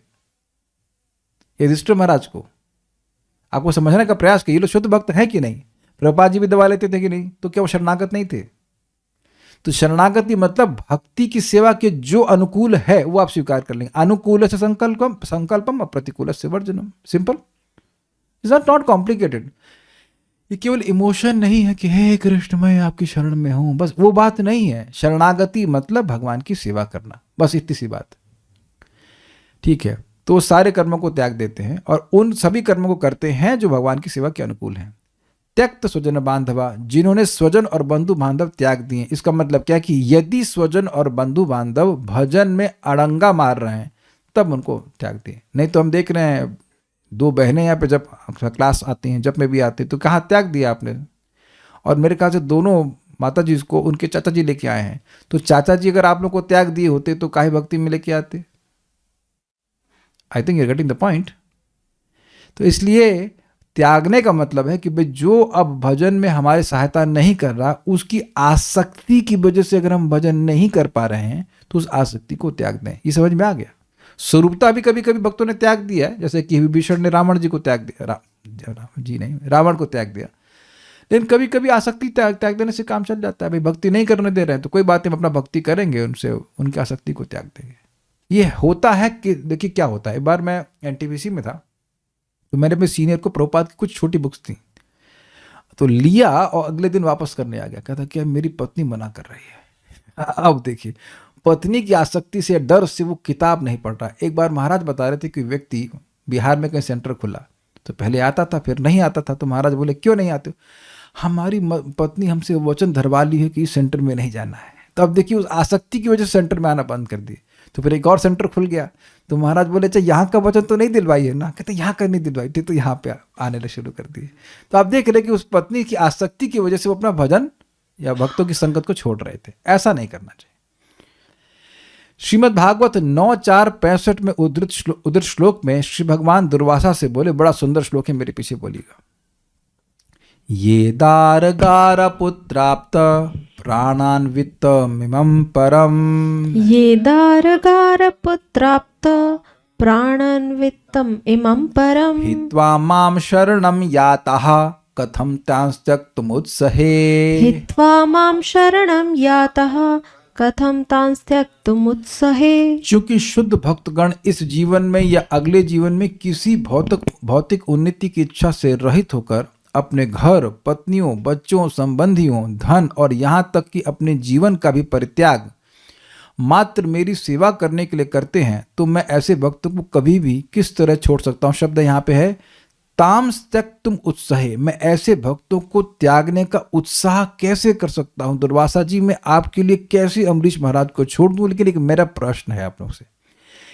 युधिष्ठिर महाराज को आपको समझने का प्रयास किया, ये लोग शुद्ध भक्त हैं कि नहीं? प्रभुपाद जी भी दवा लेते थे कि नहीं? तो क्या वो शरणागत नहीं थे? तो शरणागति मतलब भक्ति की सेवा के जो अनुकूल है वो आप स्वीकार कर लेंगे। अनुकूल से संकल्पम प्रतिकूल से वर्जनम। Simple, is not complicated. ये केवल इमोशन नहीं है कि हे कृष्ण मैं आपकी शरण में हूं, बस वो बात नहीं है। शरणागति मतलब भगवान की सेवा करना, बस इतनी सी बात। ठीक है। तो सारे कर्मों को त्याग देते हैं और उन सभी कर्मों को करते हैं जो भगवान की सेवा के अनुकूल हैं। त्यक्त स्वजन बांधवा, जिन्होंने स्वजन और बंधु बांधव त्याग दिए। इसका मतलब क्या कि यदि स्वजन और बंधु बांधव भजन में अड़ंगा मार रहे हैं तब उनको त्याग दिए। नहीं तो हम देख रहे हैं दो बहनें यहाँ पे जब क्लास आती हैं, जब में भी आती, तो कहाँ त्याग दिया आपने? और मेरे ख्याल से दोनों माता जी को उनके चाचा जी लेके आए हैं। तो चाचा जी अगर आप लोग को त्याग दिए होते तो काहे भक्ति में लेके आते? I think you are getting the point. तो इसलिए त्यागने का मतलब है कि भाई जो अब भजन में हमारी सहायता नहीं कर रहा, उसकी आसक्ति की वजह से अगर हम भजन नहीं कर पा रहे हैं तो उस आसक्ति को त्याग दें। ये समझ में आ गया? स्वरूपता भी कभी कभी भक्तों ने त्याग दिया है, जैसे कि विभीषण ने रावण जी को त्याग दिया, रावण को त्याग दिया। लेकिन कभी कभी आसक्ति त्याग देने से काम चल जाता है। भाई भक्ति नहीं करने दे रहे हैं तो कोई बात नहीं, हम अपना भक्ति करेंगे, उनसे उनकी आसक्ति को त्याग देंगे। ये होता है कि देखिए क्या होता है। एक बार मैं एनटीपीसी में था तो मैंने अपने सीनियर को प्रभुपाद की कुछ छोटी बुक्स थी तो लिया और अगले दिन वापस करने आ गया। कहता कि मेरी पत्नी मना कर रही है। अब देखिए, पत्नी की आसक्ति से, डर से वो किताब नहीं पढ़ रहा। एक बार महाराज बता रहे थे कि व्यक्ति बिहार में कहीं सेंटर खुला तो पहले आता था फिर नहीं आता था। तो महाराज बोले क्यों नहीं आते? हमारी पत्नी हमसे वचन धरवा ली है कि इस सेंटर में नहीं जाना है। तो अब देखिए, उस आसक्ति की वजह से सेंटर में आना बंद कर दिए। तो फिर एक और सेंटर खुल गया तो महाराज बोले अच्छा यहाँ का वचन तो नहीं दिलवाई है ना? कहते यहाँ का नहीं दिलवाई थी, तो यहाँ पे आने शुरू कर दिए। तो आप देख रहे कि उस पत्नी की आसक्ति की वजह से वो अपना भजन या भक्तों की संगत को छोड़ रहे थे। ऐसा नहीं करना चाहिए। श्रीमद् भागवत 9.4.65 में उद्धृत श्लोक में श्री भगवान दुर्वासा से बोले, बड़ा सुंदर श्लोक है, मेरे पीछे बोलिएगा। ये दारगार पुत्राप्त प्राणान्वित मिमं परम, ये दारगार पुत्राप्त प्राणन् वित्तम् इमं परम् हित्वा माम शरणं याताः कथं तांस्त्यक्तुमुत्सहे। हित्वा मां शरणं यातः कथं तान् त्यक्तुमुत्सहे। क्योंकि शुद्ध भक्तगण इस जीवन में या अगले जीवन में किसी भौतिक उन्नति की इच्छा से रहित होकर अपने घर, पत्नियों, बच्चों, संबंधियों, धन और यहाँ तक कि अपने जीवन का भी परित्याग मात्र मेरी सेवा करने के लिए करते हैं, तो मैं ऐसे भक्तों को कभी भी किस तरह छोड़ सकता हूँ। शब्द यहाँ पे है ताम्स त्यक्तुम उत्साहे, मैं ऐसे भक्तों को त्यागने का उत्साह कैसे कर सकता हूँ। दुर्वासा जी, मैं आपके लिए कैसे अम्बरीश महाराज को छोड़ दूँ। लेकिन एक मेरा प्रश्न है आप लोगों से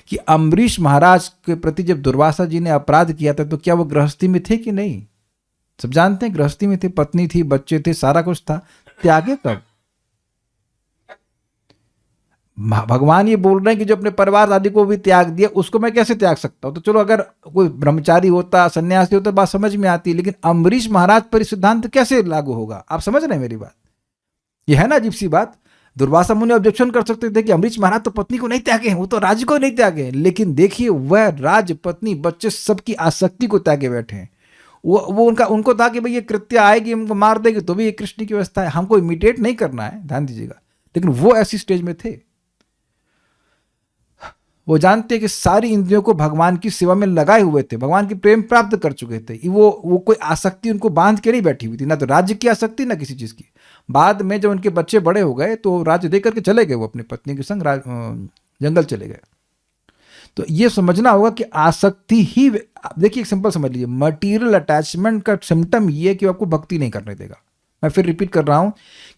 कि अम्बरीश महाराज के प्रति जब दुर्वासा जी ने अपराध किया था तो क्या वो गृहस्थी में थे कि नहीं? सब जानते हैं गृहस्थी में थे, पत्नी थी, बच्चे थे, सारा कुछ था। त्यागे कब? भगवान ये बोल रहे हैं कि जो अपने परिवार आदि को भी त्याग दिया उसको मैं कैसे त्याग सकता हूं। तो चलो अगर कोई ब्रह्मचारी होता, सन्यासी होता, बात समझ में आती, लेकिन अम्बरीश महाराज पर सिद्धांत कैसे लागू होगा? आप समझ रहे हैं मेरी बात? ये है ना अजीब सी बात। दुर्वासा मुनि ऑब्जेक्शन कर सकते थे कि अम्बरीश महाराज तो पत्नी को नहीं त्यागे हैं, वो तो राज्य को नहीं त्यागे, लेकिन देखिए वह राज, पत्नी, बच्चे सबकी आसक्ति को त्यागे बैठे हैं। वो उनको था कि भाई ये कृत्य आएगी, हमको मार देगी, तो भी ये कृष्ण की व्यवस्था है, हमको इमिटेट नहीं करना है, ध्यान दीजिएगा। लेकिन वो ऐसी स्टेज में थे, वो जानते कि सारी इंद्रियों को भगवान की सेवा में लगाए हुए थे, भगवान की प्रेम प्राप्त कर चुके थे। वो कोई आसक्ति उनको बांध के नहीं बैठी हुई थी, ना तो राज्य की आसक्ति ना किसी चीज की। बाद में जब उनके बच्चे बड़े हो गए तो राज्य दे करके चले गए, वो अपनी पत्नी के संग जंगल चले गए। तो ये समझना होगा कि आसक्ति ही, देखिए एक सिंपल समझ लीजिए, मटीरियल अटैचमेंट का सिम्टम ये है कि आपको भक्ति नहीं करने देगा। मैं फिर रिपीट कर रहा हूं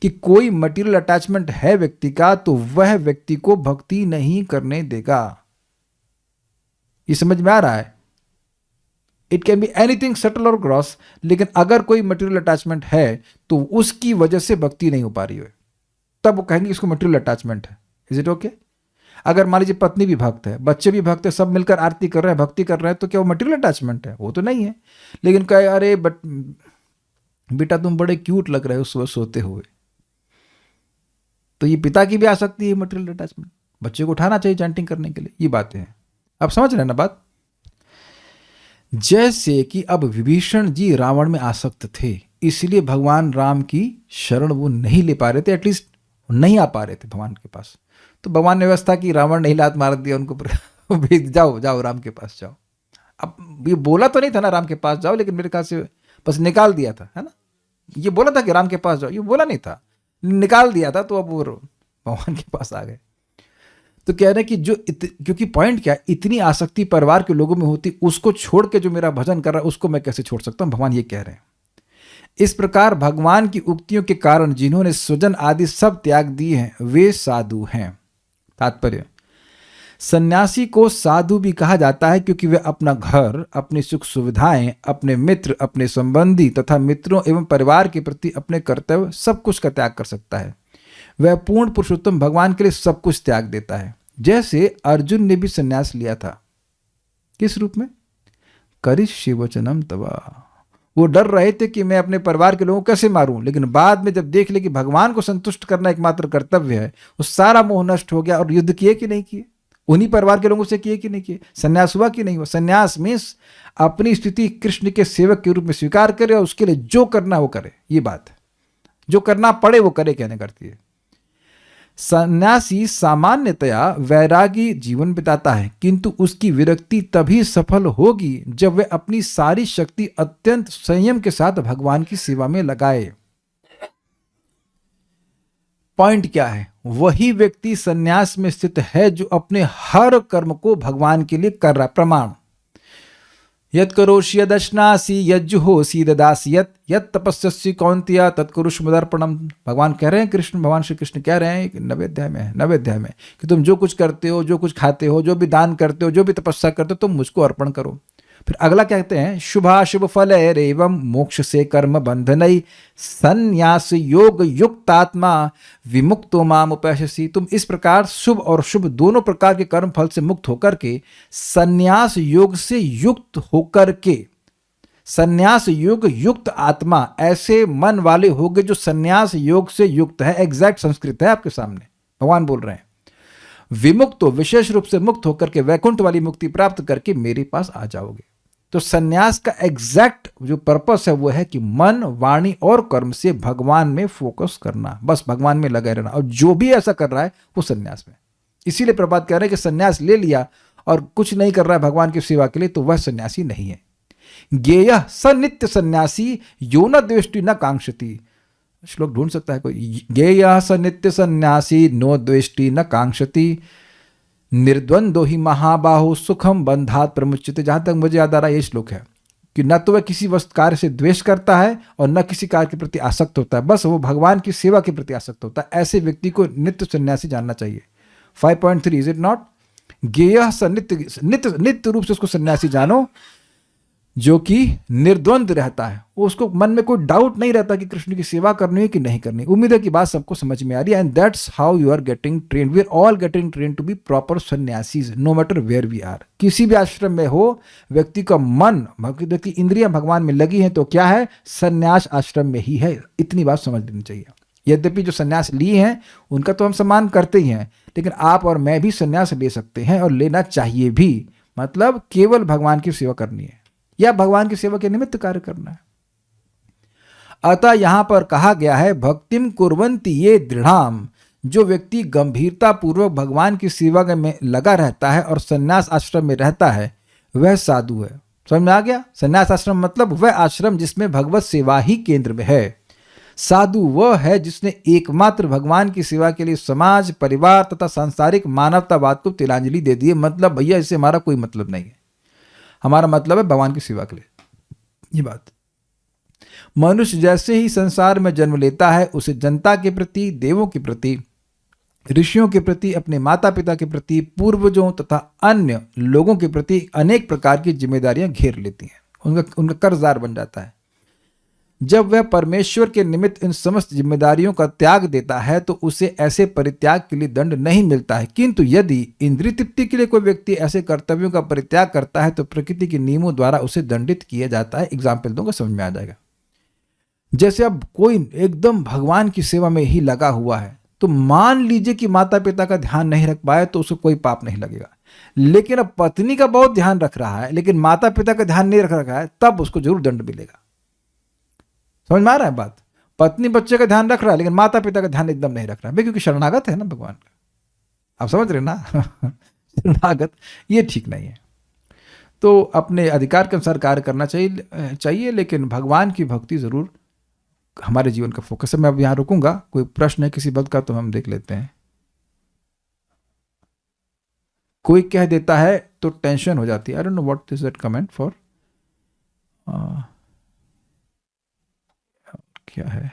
कि कोई मटीरियल अटैचमेंट है व्यक्ति का तो वह व्यक्ति को भक्ति नहीं करने देगा। ये समझ में आ रहा है? It can be anything subtle और ग्रॉस, लेकिन अगर कोई मटीरियल अटैचमेंट है तो उसकी वजह से भक्ति नहीं हो पा रही है, तब वो कहेंगे इसको मटीरियल अटैचमेंट है। Is it okay? अगर मान लीजिए पत्नी भी भक्त है, बच्चे भी भक्त है, सब मिलकर आरती कर रहे हैं, भक्ति कर रहे हैं, तो क्या वो मटीरियल अटैचमेंट है? वो तो नहीं है। लेकिन कहे अरे बेटा तुम बड़े क्यूट लग रहे हो सुबह सोते हुए, तो ये पिता की भी आ सकती है मटीरियल अटैचमेंट। बच्चे को उठाना चाहिए चैंटिंग करने के लिए। ये बातें हैं, आप समझ रहे हैं ना बात? जैसे कि अब विभीषण जी रावण में आसक्त थे, इसलिए भगवान राम की शरण वो नहीं ले पा रहे थे, एटलीस्ट नहीं आ पा रहे थे भगवान के पास। तो भगवान ने व्यवस्था की, रावण ने ही लात मार दिया उनको, भेज जाओ राम के पास जाओ। अब ये बोला तो नहीं था ना राम के पास जाओ, लेकिन मेरे ख्याल से बस निकाल दिया था, है ना? ये बोला था कि राम के पास जाओ, ये बोला नहीं था, निकाल दिया था, तो अब वो भगवान के पास आ गए। तो कह रहे हैं कि क्योंकि पॉइंट क्या है, इतनी आसक्ति परिवार के लोगों में होती, उसको छोड़ के जो मेरा भजन कर रहा है उसको मैं कैसे छोड़ सकता हूं? भगवान ये कह रहे हैं। इस प्रकार भगवान की उक्तियों के कारण जिन्होंने स्वजन आदि सब त्याग दिए हैं वे साधु हैं। तात्पर्य, सन्यासी को साधु भी कहा जाता है क्योंकि वह अपना घर, अपनी सुख सुविधाएं, अपने मित्र, अपने संबंधी तथा मित्रों एवं परिवार के प्रति अपने कर्तव्य सब कुछ का त्याग कर सकता है। वह पूर्ण पुरुषोत्तम भगवान के लिए सब कुछ त्याग देता है। जैसे अर्जुन ने भी संन्यास लिया था, किस रूप में? करिष्ये वचनम तवा। वो डर रहे थे कि मैं अपने परिवार के लोगों को कैसे मारूं, लेकिन बाद में जब देख ले कि भगवान को संतुष्ट करना एकमात्र कर्तव्य है, वो सारा मोह नष्ट हो गया। और युद्ध किए कि नहीं किए? उन्हीं परिवार के लोगों से किए कि नहीं किए? संन्यास हुआ कि नहीं हुआ? संन्यास मीन्स अपनी स्थिति कृष्ण के सेवक के रूप में स्वीकार करे और उसके लिए जो करना वो करे। ये बात है, जो करना पड़े वो करे कहने करती है। सन्यासी सामान्यतया वैरागी जीवन बिताता है, किंतु उसकी विरक्ति तभी सफल होगी जब वह अपनी सारी शक्ति अत्यंत संयम के साथ भगवान की सेवा में लगाए। पॉइंट क्या है? वही व्यक्ति सन्यास में स्थित है जो अपने हर कर्म को भगवान के लिए कर रहा। प्रमाण, यत् करोषि यदश्नासि यज्जुहोसि ददासि यत् तपस्यसि कौन्तेय तत्कुरुष्व मदर्पणम। भगवान कह रहे हैं, भगवान श्री कृष्ण कह रहे हैं 90 अध्याय में कि तुम जो कुछ करते हो, जो कुछ खाते हो, जो भी दान करते हो, जो भी तपस्या करते हो, तुम मुझको अर्पण करो। फिर अगला कहते हैं, शुभाशुभ फलैरेवं मोक्ष से कर्म बंधनई संन्यास योग युक्तात्मा विमुक्तो माम उपैस्यसि। तुम इस प्रकार शुभ और शुभ दोनों प्रकार के कर्म फल से मुक्त होकर के संन्यास योग से युक्त होकर के, संन्यास योग युक्त आत्मा, ऐसे मन वाले होगे जो संन्यास योग से युक्त है। एग्जैक्ट संस्कृत है आपके सामने, भगवान बोल रहे हैं। विमुक्त हो, विशेष रूप से मुक्त होकर के वैकुंठ वाली मुक्ति प्राप्त करके मेरे पास आ जाओगे। तो सन्यास का एग्जैक्ट जो पर्पस है वो है कि मन, वाणी और कर्म से भगवान में फोकस करना, बस भगवान में लगे रहना। और जो भी ऐसा कर रहा है वो सन्यास में। इसीलिए प्रभात कह रहे हैं कि सन्यास ले लिया और कुछ नहीं कर रहा है भगवान की सेवा के लिए, तो वह सन्यासी नहीं है। ज्ञेय स नित्य सन्यासी यो न द्वेष्टि न कांक्षति। श्लोक ढूंढ सकता है कोई? ज्ञेय स नित्य सन्यासी नो द्वेष्टि न कांक्षति निर्द्वंदो ही महाबाहो सुखम बंधात प्रमुच्यते। जहां तक मुझे याद आ रहा है ये श्लोक है कि न तो वह किसी वस्तु कार्य से द्वेष करता है और न किसी कार्य के प्रति आसक्त होता है, बस वो भगवान की सेवा के प्रति आसक्त होता है। ऐसे व्यक्ति को नित्य सन्यासी जानना चाहिए। 5.3 इज इट नॉट? ज्ञेय स नित्य, नित्य रूप से उसको सन्यासी जानो जो कि निर्द्वंद रहता है। उसको मन में कोई डाउट नहीं रहता कि कृष्ण की सेवा करनी है कि नहीं करनी। उम्मीद है कि बात सबको समझ में आ रही है। And that's how you are getting trained. We are all getting trained to be proper sannyasis no matter where we are. किसी भी आश्रम में हो, व्यक्ति का मन, व्यक्ति की इंद्रियां भगवान में लगी हैं तो क्या है? सन्यास आश्रम में ही है। इतनी बात समझ लेनी चाहिए। यद्यपि जो सन्यास लिए हैं उनका तो हम सम्मान करते ही हैं, लेकिन आप और मैं भी सन्यास ले सकते हैं और लेना चाहिए भी। मतलब केवल भगवान की सेवा करनी है या भगवान की सेवा के निमित्त कार्य करना है। अतः यहां पर कहा गया है भक्तिम कुर्वन्ति ये दृढ़ाम। जो व्यक्ति गंभीरता पूर्वक भगवान की सेवा में लगा रहता है और सन्यास आश्रम में रहता है वह साधु है। समझ में आ गया? सन्यास आश्रम मतलब वह आश्रम जिसमें भगवत सेवा ही केंद्र में है। साधु वह है जिसने एकमात्र भगवान की सेवा के लिए समाज, परिवार तथा सांसारिक मानवतावाद को तिलांजलि दे दी है। मतलब भैया इससे हमारा कोई मतलब नहीं है, हमारा मतलब है भगवान की सेवा के लिए। ये बात, मनुष्य जैसे ही संसार में जन्म लेता है उसे जनता के प्रति, देवों के प्रति, ऋषियों के प्रति, अपने माता पिता के प्रति, पूर्वजों तथा अन्य लोगों के प्रति अनेक प्रकार की जिम्मेदारियां घेर लेती हैं। उनका कर्जदार बन जाता है। जब वह परमेश्वर के निमित्त इन समस्त जिम्मेदारियों का त्याग देता है तो उसे ऐसे परित्याग के लिए दंड नहीं मिलता है। किंतु यदि इंद्रिय तृप्ति के लिए कोई व्यक्ति ऐसे कर्तव्यों का परित्याग करता है तो प्रकृति के नियमों द्वारा उसे दंडित किया जाता है। एग्जाम्पल दूंगा, समझ में आ जाएगा। जैसे अब कोई एकदम भगवान की सेवा में ही लगा हुआ है तो मान लीजिए कि माता पिता का ध्यान नहीं रख पाए तो उसे कोई पाप नहीं लगेगा। लेकिन अब पत्नी का बहुत ध्यान रख रहा है लेकिन माता पिता का ध्यान नहीं रख रहा है, तब उसको जरूर दंड मिलेगा। समझ में आ रहा है बात? पत्नी बच्चे का ध्यान रख रहा है लेकिन माता पिता का ध्यान एकदम नहीं रख रहा है, क्योंकि शरणागत है ना भगवान का। आप समझ रहे ना? शरणागत, ये ठीक नहीं है। तो अपने अधिकार के अनुसार कार्य करना चाहिए, लेकिन भगवान की भक्ति जरूर हमारे जीवन का फोकस है। मैं अब यहां रुकूंगा। कोई प्रश्न है किसी भक्त का तो हम देख लेते हैं। कोई कह देता है तो टेंशन हो जाती है। I don't know what is that comment for. क्या है?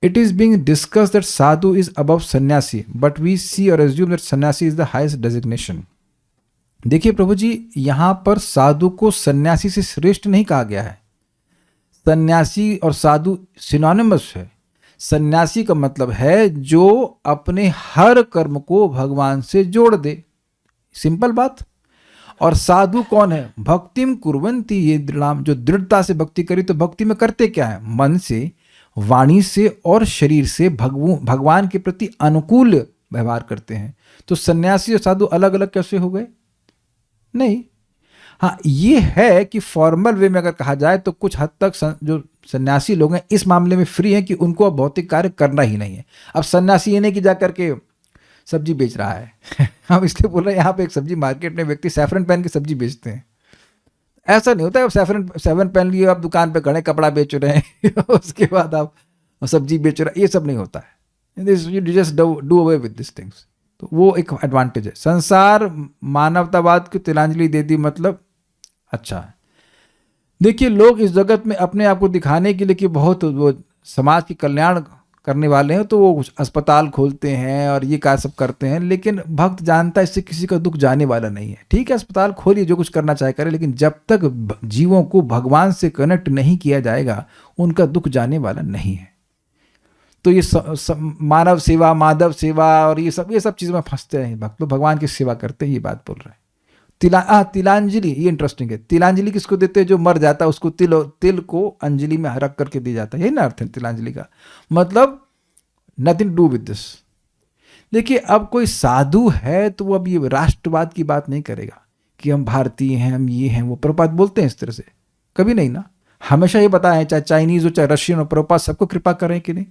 It is being discussed that sadhu is above sannyasi, but we see or assume that sannyasi is the highest designation. देखिए प्रभु जी, यहां पर साधु को सन्यासी से श्रेष्ठ नहीं कहा गया है। सन्यासी और साधु सिनोनिमस है। सन्यासी का मतलब है जो अपने हर कर्म को भगवान से जोड़ दे। सिंपल बात। और साधु कौन है? भक्तिम कुर्वन्ति ये दृढ़ाम, जो दृढ़ता से भक्ति करी। तो भक्ति में करते क्या है? मन से, वाणी से और शरीर से भगवान के प्रति अनुकूल व्यवहार करते हैं। तो सन्यासी और साधु अलग अलग कैसे हो गए? नहीं। हाँ, ये है कि फॉर्मल वे में अगर कहा जाए तो कुछ हद तक जो सन्यासी लोग हैं इस मामले में फ्री हैं कि उनको भौतिक कार्य करना ही नहीं है। अब सन्यासी ये नहीं कि जाकर के सब्जी बेच रहा है। हम इसलिए बोल रहे हैं यहाँ पे एक सब्जी मार्केट में व्यक्ति सैफरन पहन के सब्जी बेचते हैं। ऐसा नहीं होता है सैफरन पहन लिए आप दुकान पे खड़े कपड़ा बेच रहे हैं उसके बाद आप सब्जी बेच रहे हैं, ये सब नहीं होता है। You just do away with this things. तो वो एक एडवांटेज है। संसार मानवतावाद की तिलांजलि दे दी, मतलब अच्छा है। देखिए, लोग इस जगत में अपने आप को दिखाने के लिए कि बहुत वो समाज की कल्याण करने वाले हैं तो वो कुछ अस्पताल खोलते हैं और ये कार्य सब करते हैं, लेकिन भक्त जानता है इससे किसी का दुख जाने वाला नहीं है। ठीक है, अस्पताल खोलिए, जो कुछ करना चाहे करे, लेकिन जब तक जीवों को भगवान से कनेक्ट नहीं किया जाएगा उनका दुख जाने वाला नहीं है। तो ये मानव सेवा, माधव सेवा और ये सब चीज़ों में फंसते हैं भक्त। तो भगवान की सेवा करते हैं, ये बात बोल रहे हैं। तिलांजलि, ये इंटरेस्टिंग है। तिलांजलि किसको देते हैं? जो मर जाता है उसको तिल को अंजलि में रख करके दी जाता है। यही ना अर्थ है तिलांजलि का। मतलब नथिंग टू विद दिस। देखिए, अब कोई साधु है तो वो अब ये राष्ट्रवाद की बात नहीं करेगा कि हम भारतीय हैं, हम ये हैं वो। प्रभुपाद बोलते हैं इस तरह से? कभी नहीं ना। हमेशा ये बताया है, चाहे चाइनीज हो चाहे रशियन हो, प्रभुपाद सबको कृपा करें कि नहीं।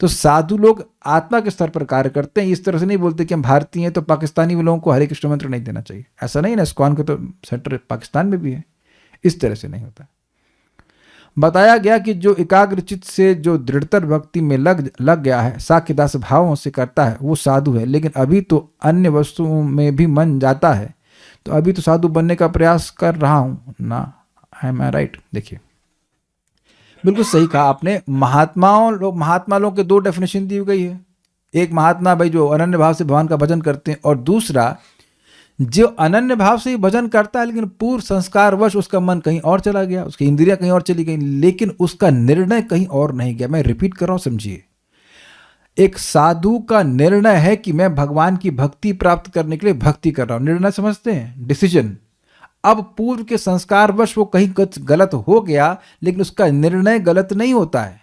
तो साधु लोग आत्मा के स्तर पर कार्य करते हैं, इस तरह से नहीं बोलते कि हम भारतीय हैं तो पाकिस्तानी लोगों को हरे कृष्ण मंत्र नहीं देना चाहिए। ऐसा नहीं ना, इस्कॉन का तो सेंटर पाकिस्तान में भी है। इस तरह से नहीं होता। बताया गया कि जो एकाग्रचित से जो दृढ़तर भक्ति में लग गया है, साक्य दास भावों से करता है, वो साधु है। लेकिन अभी तो अन्य वस्तुओं में भी मन जाता है, तो अभी तो साधु बनने का प्रयास कर रहा हूं ना। एम आई राइट? देखिए, बिल्कुल सही कहा आपने। महात्मा लोग के दो डेफिनेशन दी गई है। एक महात्मा भाई जो अनन्य भाव से भगवान का भजन करते हैं, और दूसरा जो अनन्य भाव से ही भजन करता है लेकिन पूर्व संस्कारवश उसका मन कहीं और चला गया, उसकी इंद्रियां कहीं और चली गई, लेकिन उसका निर्णय कहीं और नहीं गया। मैं रिपीट कर रहा हूं, समझिए। एक साधु का निर्णय है कि मैं भगवान की भक्ति प्राप्त करने के लिए भक्ति कर रहा हूं। निर्णय समझते हैं? डिसीजन। अब पूर्व के संस्कारवश वो कहीं गलत हो गया, लेकिन उसका निर्णय गलत नहीं होता है।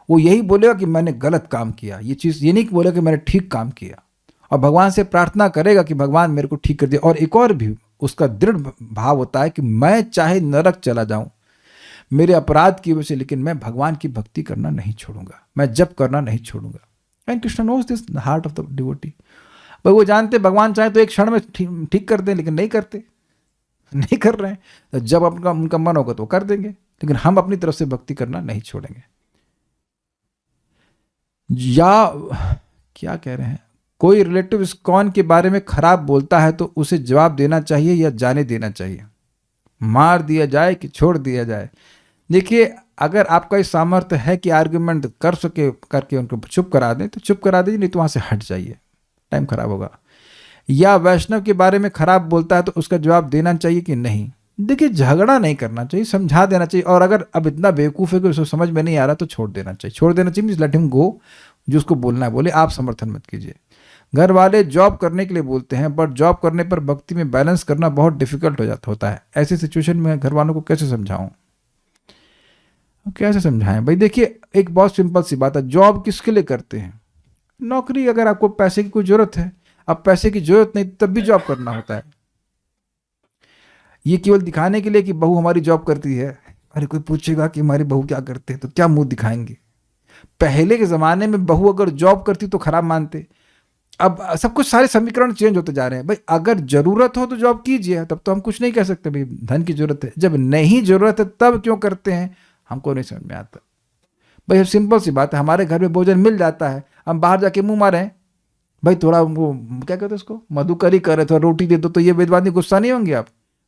वो यही बोलेगा कि मैंने गलत काम किया, ये चीज़ ये नहीं बोलेगा कि मैंने ठीक काम किया। और भगवान से प्रार्थना करेगा कि भगवान मेरे को ठीक कर दे। और एक और भी उसका दृढ़ भाव होता है कि मैं चाहे नरक चला जाऊं मेरे अपराध की वजह से, लेकिन मैं भगवान की भक्ति करना नहीं छोड़ूंगा, मैं जप करना नहीं छोड़ूंगा। And Krishna knows this the heart of the devotee. भाई वो जानते भगवान चाहे तो एक क्षण में ठीक कर दें, लेकिन नहीं करते, नहीं कर रहे हैं। तो जब उनका मन होगा तो कर देंगे, लेकिन हम अपनी तरफ से भक्ति करना नहीं छोड़ेंगे। या क्या कह रहे हैं, कोई रिलेटिव इस्कॉन के बारे में खराब बोलता है तो उसे जवाब देना चाहिए या जाने देना चाहिए? मार दिया जाए कि छोड़ दिया जाए? देखिए, अगर आपका इस सामर्थ्य है कि आर्ग्यूमेंट कर सके करके उनको चुप करा दें तो चुप करा दीजिए, नहीं तो वहां से हट जाइए, टाइम खराब होगा। या वैष्णव के बारे में खराब बोलता है तो उसका जवाब देना चाहिए कि नहीं? देखिए, झगड़ा नहीं करना चाहिए, समझा देना चाहिए। और अगर अब इतना बेवकूफ़ है कि उसको समझ में नहीं आ रहा तो छोड़ देना चाहिए। छोड़ देना चाहिए मीन्स लेट हिम गो। जो उसको बोलना है बोले, आप समर्थन मत कीजिए। घर वाले जॉब करने के लिए बोलते हैं, बट जॉब करने पर भक्ति में बैलेंस करना बहुत डिफिकल्ट होता है। ऐसी सिचुएशन में घर वालों को कैसे समझाऊं, कैसे समझाएं? भाई देखिए, एक बहुत सिंपल सी बात है, जॉब किसके लिए करते हैं? नौकरी। अगर आपको पैसे की कोई जरूरत है, अब पैसे की जरूरत नहीं तब भी जॉब करना होता है। ये केवल दिखाने के लिए कि बहू हमारी जॉब करती है। अरे कोई पूछेगा कि हमारी बहू क्या करते हैं तो क्या मुंह दिखाएंगे? पहले के ज़माने में बहू अगर जॉब करती तो खराब मानते। अब सब कुछ, सारे समीकरण चेंज होते जा रहे हैं। भाई अगर जरूरत हो तो जॉब कीजिए, तब तो हम कुछ नहीं कह सकते। भाई धन की जरूरत है, जब नहीं जरूरत है तब क्यों करते हैं, हमको नहीं समझ में आता। भाई सिंपल सी बात है, हमारे घर में भोजन मिल जाता है, हम बाहर जाके मुंह मारें, भाई थोड़ा वो क्या कहते हैं उसको, मधुकरी करे, थोड़ा रोटी दे दो, तो ये वेदवादी गुस्सा नहीं होंगे? आप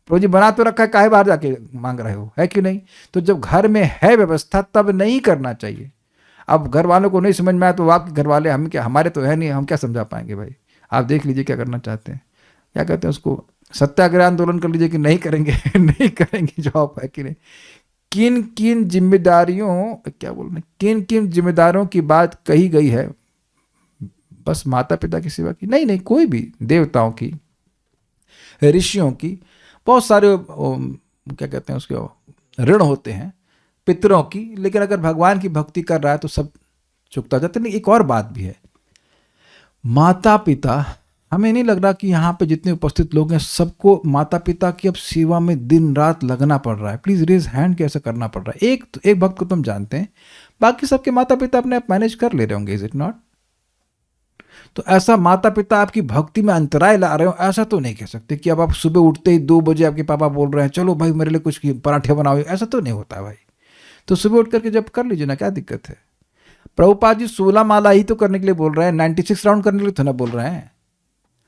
रोजी बना तो रखा है, काहे बाहर जाके मांग रहे हो, है कि नहीं? तो जब घर में है व्यवस्था तब नहीं करना चाहिए। अब घर वालों को नहीं समझ में आया तो आपके घर वाले, हम क्या, हमारे तो है नहीं, हम क्या समझा पाएंगे? भाई आप देख लीजिए क्या करना चाहते हैं। क्या कहते हैं उसको, सत्याग्रह आंदोलन कर लीजिए कि नहीं करेंगे नहीं करेंगे जॉब, है कि नहीं? किन किन जिम्मेदारियों, क्या बोल रहे, किन किन जिम्मेदारियों की बात कही गई है? बस माता पिता की सेवा की? नहीं, कोई भी, देवताओं की, ऋषियों की, बहुत सारे क्या कहते हैं उसके ऋण होते हैं, पितरों की। लेकिन अगर भगवान की भक्ति कर रहा है तो सब चुकता जाता है। एक और बात भी है, माता पिता, हमें नहीं लग रहा कि यहाँ पे जितने उपस्थित लोग हैं सबको माता पिता की अब सेवा में दिन रात लगना पड़ रहा है? प्लीज रेज हैंड, कैसे करना पड़ रहा है? एक भक्त को तुम जानते हैं, बाकी सबके माता पिता अपने आप मैनेज कर ले रहे होंगे, इज इट नॉट? तो ऐसा माता पिता आपकी भक्ति में अंतराय ला रहे हो, ऐसा तो नहीं कह सकते कि अब आप सुबह उठते ही 2 बजे आपके पापा बोल रहे हैं चलो भाई मेरे लिए कुछ पराठे बनाओ, ऐसा तो नहीं होता भाई। तो सुबह उठ करके जब कर लीजिए ना, क्या दिक्कत है? प्रभुपाद जी 16 माला ही तो करने के लिए बोल रहे हैं, 96 राउंड करने के लिए तो ना बोल रहे हैं।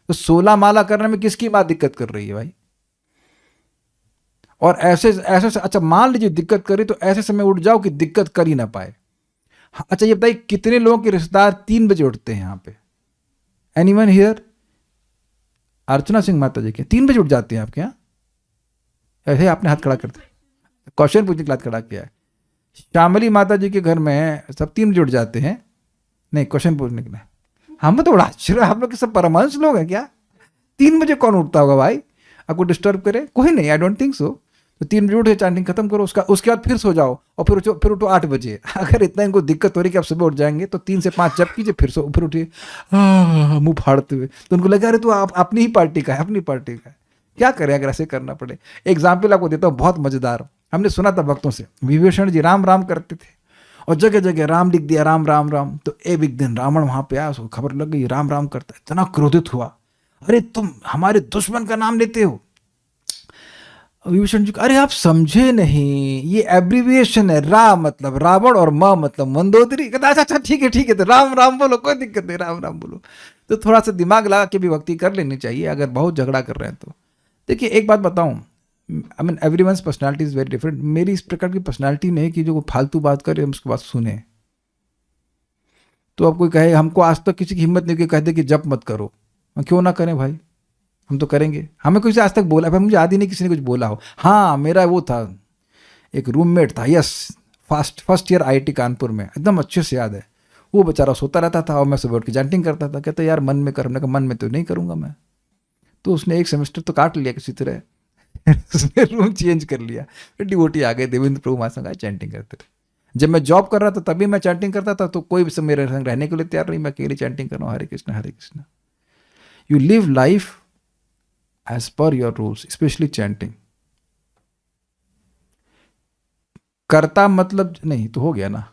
तो 16 माला करने में किसकी माँ दिक्कत कर रही है भाई? और ऐसे अच्छा मान लीजिए दिक्कत करी तो ऐसे समय उठ जाओ कि दिक्कत कर ही ना पाए। अच्छा ये बताइए कितने लोगों के रिश्तेदार 3 बजे उठते हैं यहाँ पे? Anyone here? अर्चना सिंह माता जी के 3 बजे उठ जाते हैं आपके यहाँ? ऐसे आपने हाथ खड़ा कर दिया, क्वेश्चन पूछने के हाथ खड़ा किया है। श्यामली माता जी के घर में सब 3 बजे उठ जाते हैं? नहीं, क्वेश्चन पूछने के लिए। हम तो बड़ा आश्चर्य, हम लोग सब परमहंस लोग हैं क्या? 3 बजे कौन उठता होगा भाई? आपको डिस्टर्ब करे? कोई नहीं, आई डोंट थिंक सो। तो 3 बजे उठे, चैंटिंग खत्म करो, उसके बाद फिर सो जाओ और फिर उठो 8 बजे। अगर इतना इनको दिक्कत हो रही कि आप सुबह उठ जाएंगे तो 3 से 5 जब कीजिए, फिर उठिए मुंह फाड़ते हुए। तो उनको लगा अरे तो आप अपनी ही पार्टी का है, अपनी पार्टी का है। क्या करें अगर ऐसे करना पड़े। एग्जाम्पल आपको देता हूँ बहुत मजेदार। हमने सुना था भक्तों से, विभीषण जी राम राम करते थे और जगह जगह राम लिख दिया, राम राम राम। तो एक दिन रावण वहां पे आया, उसको खबर लग गई राम राम करता है, इतना क्रोधित हुआ, अरे तुम हमारे दुश्मन का नाम लेते हो। विभीषण जी, अरे आप समझे नहीं, ये एब्रीविएशन है, रा मतलब रावण और म मतलब मंदोदरी। कहता अच्छा ठीक है तो राम राम बोलो, कोई दिक्कत नहीं, राम राम बोलो। तो थोड़ा सा दिमाग लगा के भी भक्ति कर लेनी चाहिए अगर बहुत झगड़ा कर रहे हैं तो। देखिए एक बात बताऊं, I mean everyone's personality is very different. मेरी इस प्रकार की पर्सनालिटी नहीं कि जो फालतू बात करे हम उसकी बात सुने। तो अब कोई कहे, हमको आज तक किसी की हिम्मत नहीं कि कह दे कि जप मत करो, क्यों ना करें भाई, हम तो करेंगे। हमें किसी आज तक बोला, मुझे याद ही नहीं किसी ने कुछ बोला हो। हाँ मेरा वो था एक रूममेट था, yes, first year IIT Kanpur में, एकदम अच्छे से याद है। वो बेचारा सोता रहता था और मैं सुबह उठ के चैंटिंग करता था। कहता यार मन में कर, हमने कहा मन में तो नहीं करूँगा मैं। तो उसने एक सेमेस्टर तो काट लिया किसी तरह उसने रूम चेंज कर लिया, फिर डिवोटी आ गए, देवेंद्र प्रभु माँ संग चैंटिंग करते थे। जब मैं जॉब कर रहा था तभी मैं चैंटिंग करता था, तो कोई भी मेरे संग रहने के लिए तैयार नहीं, मैं अकेले चैंटिंग कर रहा हूँ, Hare Krishna Hare Krishna. You live life as per your rules, specially chanting. करता मतलब नहीं तो हो गया ना,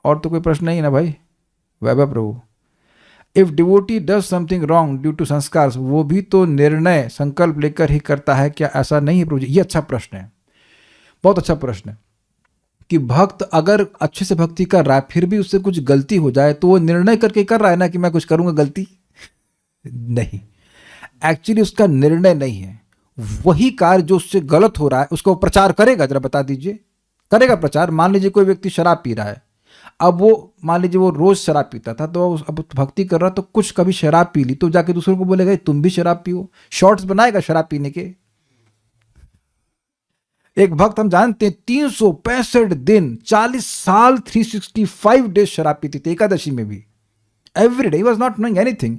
और तो कोई प्रश्न नहीं ना भाई। Vaibhav prabhu, if devotee does something wrong due to sanskar, वो भी तो निर्णय संकल्प लेकर ही करता है क्या, ऐसा नहीं है प्रभु जी? ये अच्छा प्रश्न है, बहुत अच्छा प्रश्न है कि भक्त अगर अच्छे से भक्ति कर रहा है फिर भी उससे कुछ गलती हो जाए तो वो निर्णय करके कर रहा है ना कि मैं कुछ करूंगा गलती। नहीं, एक्चुअली उसका निर्णय नहीं है, वही कार्य जो उससे गलत हो रहा है उसको प्रचार करेगा। जरा बता दीजिए, करेगा प्रचार। मान लीजिए कोई व्यक्ति शराब पी रहा है, अब वो मान लीजिए वो रोज शराब पीता था, तो अब भक्ति कर रहा तो कुछ कभी शराब पी ली तो जाके दूसरों को बोलेगा तुम भी शराब पियो, शॉर्ट्स बनाएगा शराब पीने के। एक भक्त हम जानते हैं 365 दिन 40 साल 365 डेज शराब पीती थी, एकादशी में भी, every day, was not knowing anything.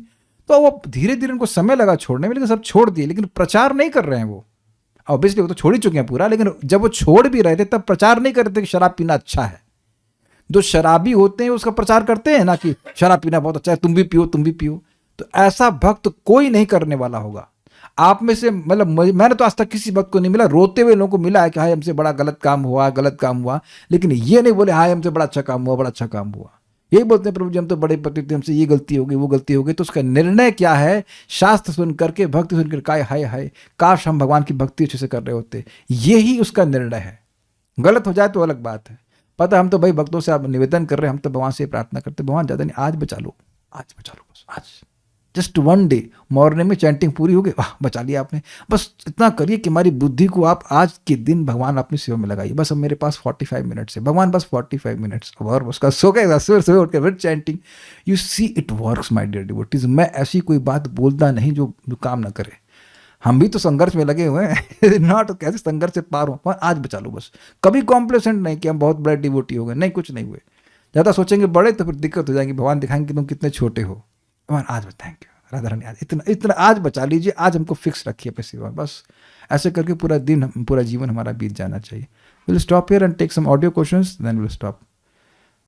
तो वो धीरे धीरे उनको समय लगा छोड़ने में, लेकिन सब छोड़ दिए, लेकिन प्रचार नहीं कर रहे हैं वो। ऑब्वियसली वो तो छोड़ ही चुके हैं पूरा, लेकिन जब वो छोड़ भी रहे थे तब प्रचार नहीं करते कि शराब पीना अच्छा है। जो शराबी होते हैं उसका प्रचार करते हैं ना कि शराब पीना बहुत अच्छा है, तुम भी पियो तुम भी पियो। तो ऐसा भक्त कोई नहीं करने वाला होगा आप में से। मतलब मैंने तो आज तक किसी भक्त को नहीं मिला, रोते हुए लोगों को मिला है कि हाय हमसे बड़ा गलत काम हुआ, लेकिन ये नहीं बोले हाय हमसे बड़ा अच्छा काम हुआ। यही बोलते हैं प्रभु जी हम तो बड़े पति थे, हमसे ये गलती हो गई वो गलती हो गई। तो उसका निर्णय क्या है? शास्त्र सुन करके भक्ति सुनकर काय हाय काश हम भगवान की भक्ति अच्छे से कर रहे होते, यही उसका निर्णय है। गलत हो जाए तो अलग बात है। पता हम तो भाई भक्तों से आप निवेदन कर रहे हैं, हम तो भगवान से प्रार्थना करते भगवान ज़्यादा नहीं, आज बचा लो बस, आज जस्ट 1 डे मॉर्निंग में चैंटिंग पूरी हो गई, वाह बचा लिया आपने। बस इतना करिए कि हमारी बुद्धि को आप आज के दिन भगवान अपनी सेवा में लगाइए। बस अब मेरे पास 45 मिनट्स है, भगवान बस 45 मिनट्स, और उसका सो गए सुबह उठ के फिर chanting. You see it works my dear devotees. मैं ऐसी कोई बात बोलता नहीं जो काम ना करे। हम भी तो संघर्ष में लगे हुए हैं नॉट कैसे संघर्ष से पार हो, आज बचा लो बस। कभी कॉम्प्लेसेंट नहीं कि हम बहुत बड़े डिवोटी हो गए, नहीं, कुछ नहीं हुए। ज़्यादा सोचेंगे बड़े तो फिर दिक्कत हो जाएगी, भगवान दिखाएंगे कि तुम कितने छोटे हो। भगवान आज थैंक यू राधा रानी, आज इतना आज बचा लीजिए, आज हमको फिक्स रखिए अपने सेवा। बस ऐसे करके पूरा दिन पूरा जीवन हमारा बीत जाना चाहिए। Will stop here and take some audio questions, then will stop.